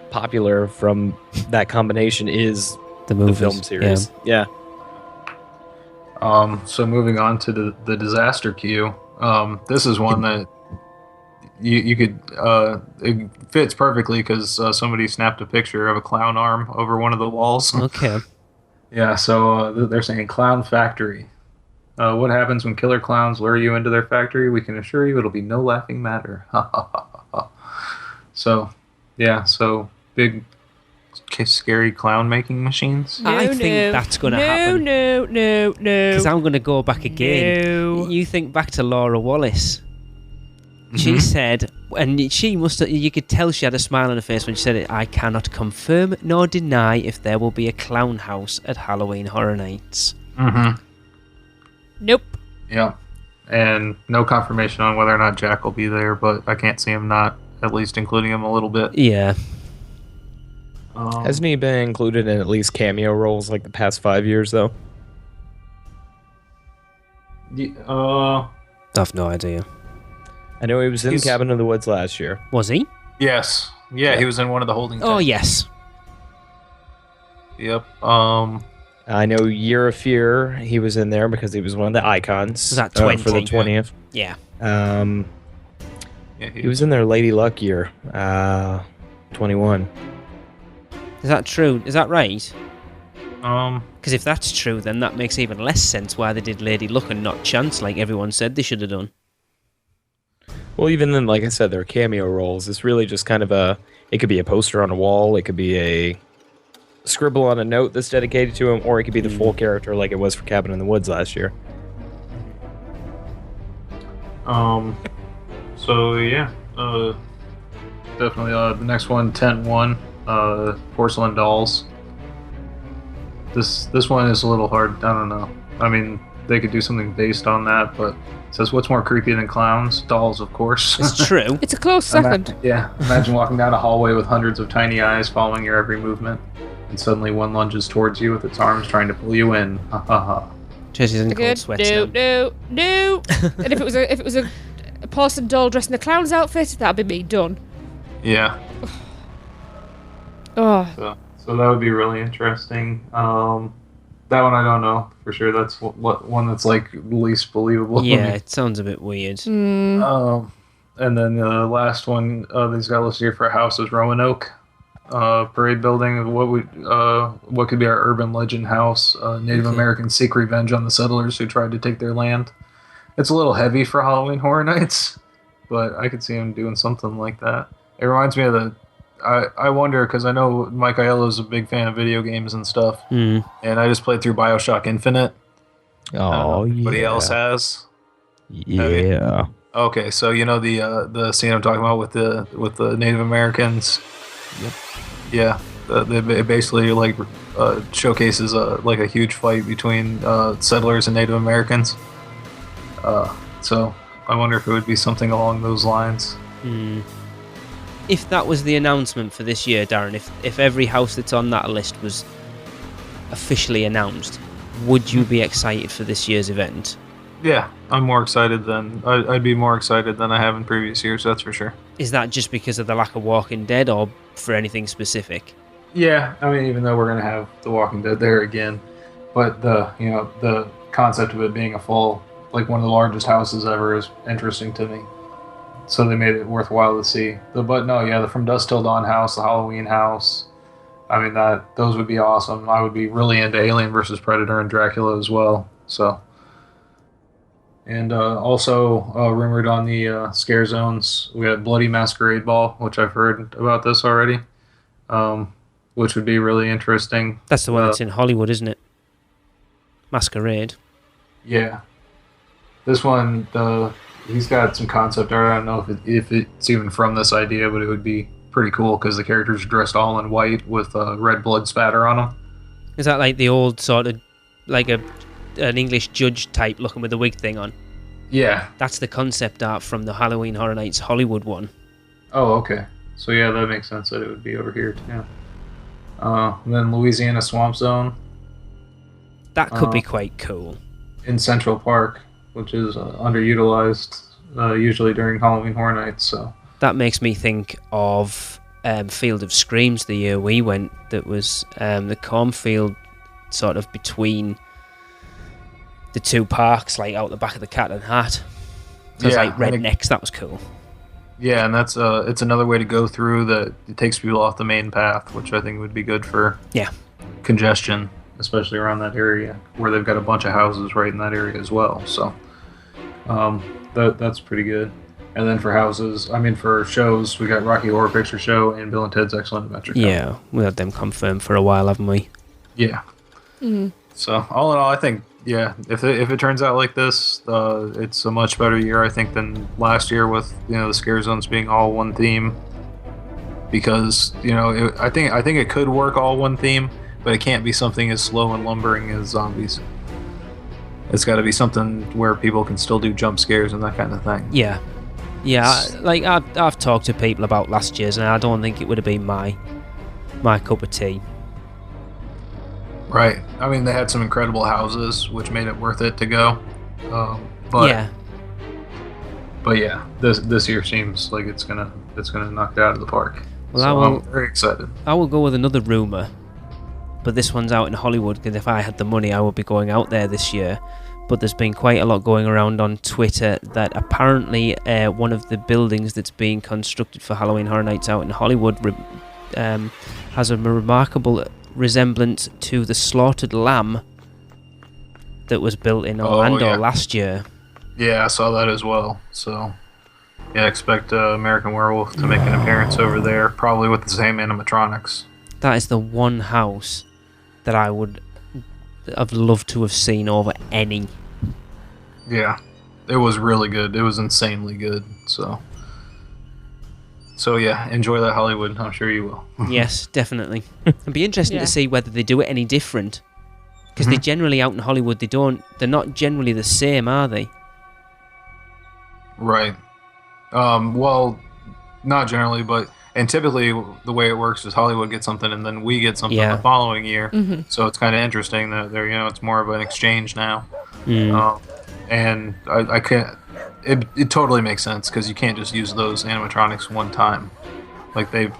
Speaker 3: popular from that combination is the film series. Yeah.
Speaker 6: So moving on to the disaster queue. This is one that you could it fits perfectly because somebody snapped a picture of a clown arm over one of the walls.
Speaker 4: Okay.
Speaker 6: Yeah, so they're saying Clown Factory. What happens when killer clowns lure you into their factory? We can assure you it'll be no laughing matter. So big scary clown making machines.
Speaker 4: I think that's going to happen.
Speaker 5: No.
Speaker 4: Because I'm going to go back again.
Speaker 5: No.
Speaker 4: You think back to Laura Wallace. She said, and she must have, you could tell she had a smile on her face when she said it, I cannot confirm nor deny if there will be a clown house at Halloween Horror Nights.
Speaker 5: Nope.
Speaker 6: Yeah. And no confirmation on whether or not Jack will be there, but I can't see him not at least including him a little bit.
Speaker 4: Yeah.
Speaker 3: Hasn't he been included in at least cameo roles like the past 5 years, though?
Speaker 4: I've no idea.
Speaker 3: I know he was in Cabin in the Woods last year.
Speaker 4: Was he?
Speaker 6: Yes. Yeah, he was in one of the holding
Speaker 4: Oh,
Speaker 6: tanks.
Speaker 4: yes.
Speaker 6: Yep.
Speaker 3: I know Year of Fear, he was in there because he was one of the icons.
Speaker 4: Was that 20?
Speaker 3: For the 20th.
Speaker 4: Yeah.
Speaker 6: Yeah,
Speaker 3: He was in their Lady Luck year, 21.
Speaker 4: Is that true? Is that right?
Speaker 6: Um,
Speaker 4: Because if that's true, then that makes even less sense why they did Lady Luck and not Chance, like everyone said they should have done.
Speaker 3: Well, even then, like I said, they're cameo roles. It's really just kind of it could be a poster on a wall, it could be a scribble on a note that's dedicated to him, or it could be the full character like it was for Cabin in the Woods last year.
Speaker 6: So yeah, definitely the next one, Tent 1, Porcelain Dolls. This one is a little hard. I don't know. I mean, they could do something based on that, but it says what's more creepy than clowns? Dolls, of course.
Speaker 4: It's true.
Speaker 5: It's a close second.
Speaker 6: Imagine walking down a hallway with hundreds of tiny eyes following your every movement, and suddenly one lunges towards you with its arms trying to pull you in. Ha ha ha.
Speaker 4: Jesse's in cold
Speaker 5: Good.
Speaker 4: sweats
Speaker 5: No,
Speaker 4: now.
Speaker 5: no, no. And if it was a porcelain doll dressed in a clown's outfit, that'd be me done.
Speaker 6: Yeah.
Speaker 5: Oh,
Speaker 6: So that would be really interesting. That one I don't know for sure. That's what one that's like least believable.
Speaker 4: Yeah, it sounds a bit weird.
Speaker 6: And then the last one these got listed here for House is Roanoke parade building. What could be our urban legend house? Native Americans seek revenge on the settlers who tried to take their land. It's a little heavy for Halloween Horror Nights, but I could see him doing something like that. It reminds me of the. I wonder because I know Mike Aiello is a big fan of video games and stuff, and I just played through BioShock Infinite.
Speaker 3: Oh, yeah.
Speaker 6: Anybody else has?
Speaker 3: Yeah.
Speaker 6: Okay, so you know the scene I'm talking about with the Native Americans.
Speaker 3: Yep.
Speaker 6: Yeah, it basically like showcases like a huge fight between settlers and Native Americans. So I wonder if it would be something along those lines.
Speaker 4: If that was the announcement for this year, Darren, if every house that's on that list was officially announced, would you be excited for this year's event?
Speaker 6: Yeah, I'm more excited than I'd be more excited than I have in previous years. That's for sure.
Speaker 4: Is that just because of the lack of Walking Dead, or for anything specific?
Speaker 6: Yeah, I mean, even though we're gonna have The Walking Dead there again, but the concept of it being a full, like one of the largest houses ever is interesting to me. So they made it worthwhile to see. The From Dusk Till Dawn house, the Halloween house. I mean, those would be awesome. I would be really into Alien vs. Predator and Dracula as well. So, and also rumored on the scare zones, we had Bloody Masquerade Ball, which I've heard about this already, which would be really interesting.
Speaker 4: That's the one that's in Hollywood, isn't it? Masquerade.
Speaker 6: Yeah. This one, he's got some concept art. I don't know if it's even from this idea, but it would be pretty cool because the characters are dressed all in white with red blood spatter on them.
Speaker 4: Is that like the old sort of, like an English judge type looking with the wig thing on?
Speaker 6: Yeah.
Speaker 4: That's the concept art from the Halloween Horror Nights Hollywood one.
Speaker 6: Oh, okay. So yeah, that makes sense that it would be over here too. And then Louisiana Swamp Zone.
Speaker 4: That could be quite cool.
Speaker 6: In Central Park, which is underutilized usually during Halloween Horror Nights. So
Speaker 4: that makes me think of Field of Screams the year we went. That was the cornfield sort of between the two parks, like out the back of the Cat and Hat. So it's like rednecks. That was cool.
Speaker 6: Yeah, and that's it's another way to go through that. It takes people off the main path, which I think would be good for congestion, especially around that area where they've got a bunch of houses right in that area as well. So that's pretty good. And then for shows, we got Rocky Horror Picture Show and Bill and Ted's Excellent Adventure.
Speaker 4: Yeah, we had them confirmed for a while, haven't we?
Speaker 6: Yeah. So all in all, I think if it turns out like this, it's a much better year, I think, than last year with the scare zones being all one theme. Because I think it could work all one theme, but it can't be something as slow and lumbering as zombies. it's got to be something where people can still do jump scares and that kind of thing.
Speaker 4: Yeah. I've talked to people about last year's, and I don't think it would have been my cup of tea.
Speaker 6: Right. I mean, they had some incredible houses, which made it worth it to go. But yeah, this year seems like it's gonna knock it out of the park.
Speaker 4: Well,
Speaker 6: so I'm very excited.
Speaker 4: I will go with another rumor, but this one's out in Hollywood, because if I had the money, I would be going out there this year. But there's been quite a lot going around on Twitter that apparently one of the buildings that's being constructed for Halloween Horror Nights out in Hollywood has a remarkable resemblance to the slaughtered lamb that was built in Orlando last year.
Speaker 6: Yeah, I saw that as well. So, yeah, expect American Werewolf to make an appearance over there, probably with the same animatronics.
Speaker 4: That is the one house that I've loved to have seen over any.
Speaker 6: Yeah, it was really good. It was insanely good. So yeah, enjoy that Hollywood. I'm sure you will.
Speaker 4: Yes, definitely. It'd be interesting to see whether they do it any different, because they generally out in Hollywood they're not generally the same, are they?
Speaker 6: Right. Well, not generally, and typically the way it works is Hollywood gets something and then we get something the following year. Mm-hmm. So it's kind of interesting that it's more of an exchange now. And I can't. It totally makes sense, because you can't just use those animatronics one time. Like, they've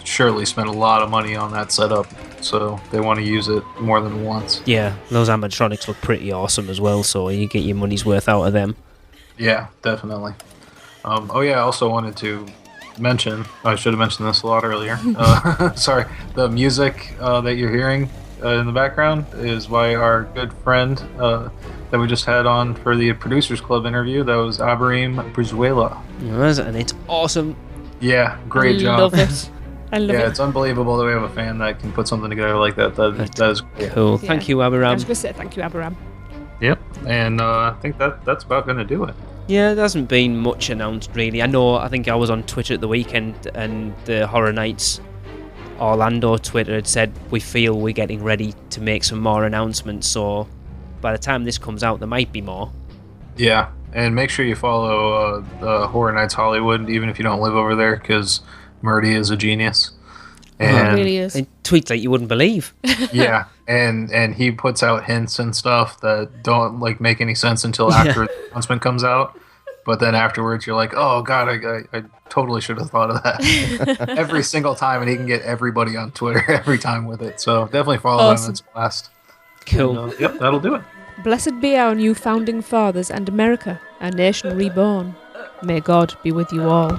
Speaker 6: surely spent a lot of money on that setup, so they want to use it more than once.
Speaker 4: Yeah, those animatronics look pretty awesome as well, so you get your money's worth out of them.
Speaker 6: Yeah, definitely. I also wanted to mention, I should have mentioned this a lot earlier. Sorry, the music that you're hearing in the background is by our good friend that we just had on for the Producers Club interview. That was Abraham Brizuela.
Speaker 4: Yes, and it's awesome.
Speaker 6: Yeah, great job.
Speaker 5: I love it.
Speaker 6: Yeah, it's unbelievable that we have a fan that can put something together like that. That is
Speaker 4: cool. Thank you, Abraham.
Speaker 5: I was going to say thank you, Abraham.
Speaker 6: Yep, and I think that's about going to do it.
Speaker 4: Yeah, there hasn't been much announced, really. I think I was on Twitter at the weekend, and the Horror Nights Orlando Twitter had said, we feel we're getting ready to make some more announcements, so by the time this comes out, there might be more.
Speaker 6: Yeah, and make sure you follow Horror Nights Hollywood, even if you don't live over there, because Murdy is a genius.
Speaker 5: And really is.
Speaker 4: And tweets like you wouldn't believe.
Speaker 6: Yeah, and he puts out hints and stuff that don't make any sense until after the announcement comes out. But then afterwards, you're like, oh god, I totally should have thought of that every single time, and he can get everybody on Twitter every time with it. So definitely follow him. It's blast.
Speaker 4: Cool.
Speaker 6: And, yep, that'll do it.
Speaker 5: Blessed be our new founding fathers and America, our nation reborn. May God be with you all.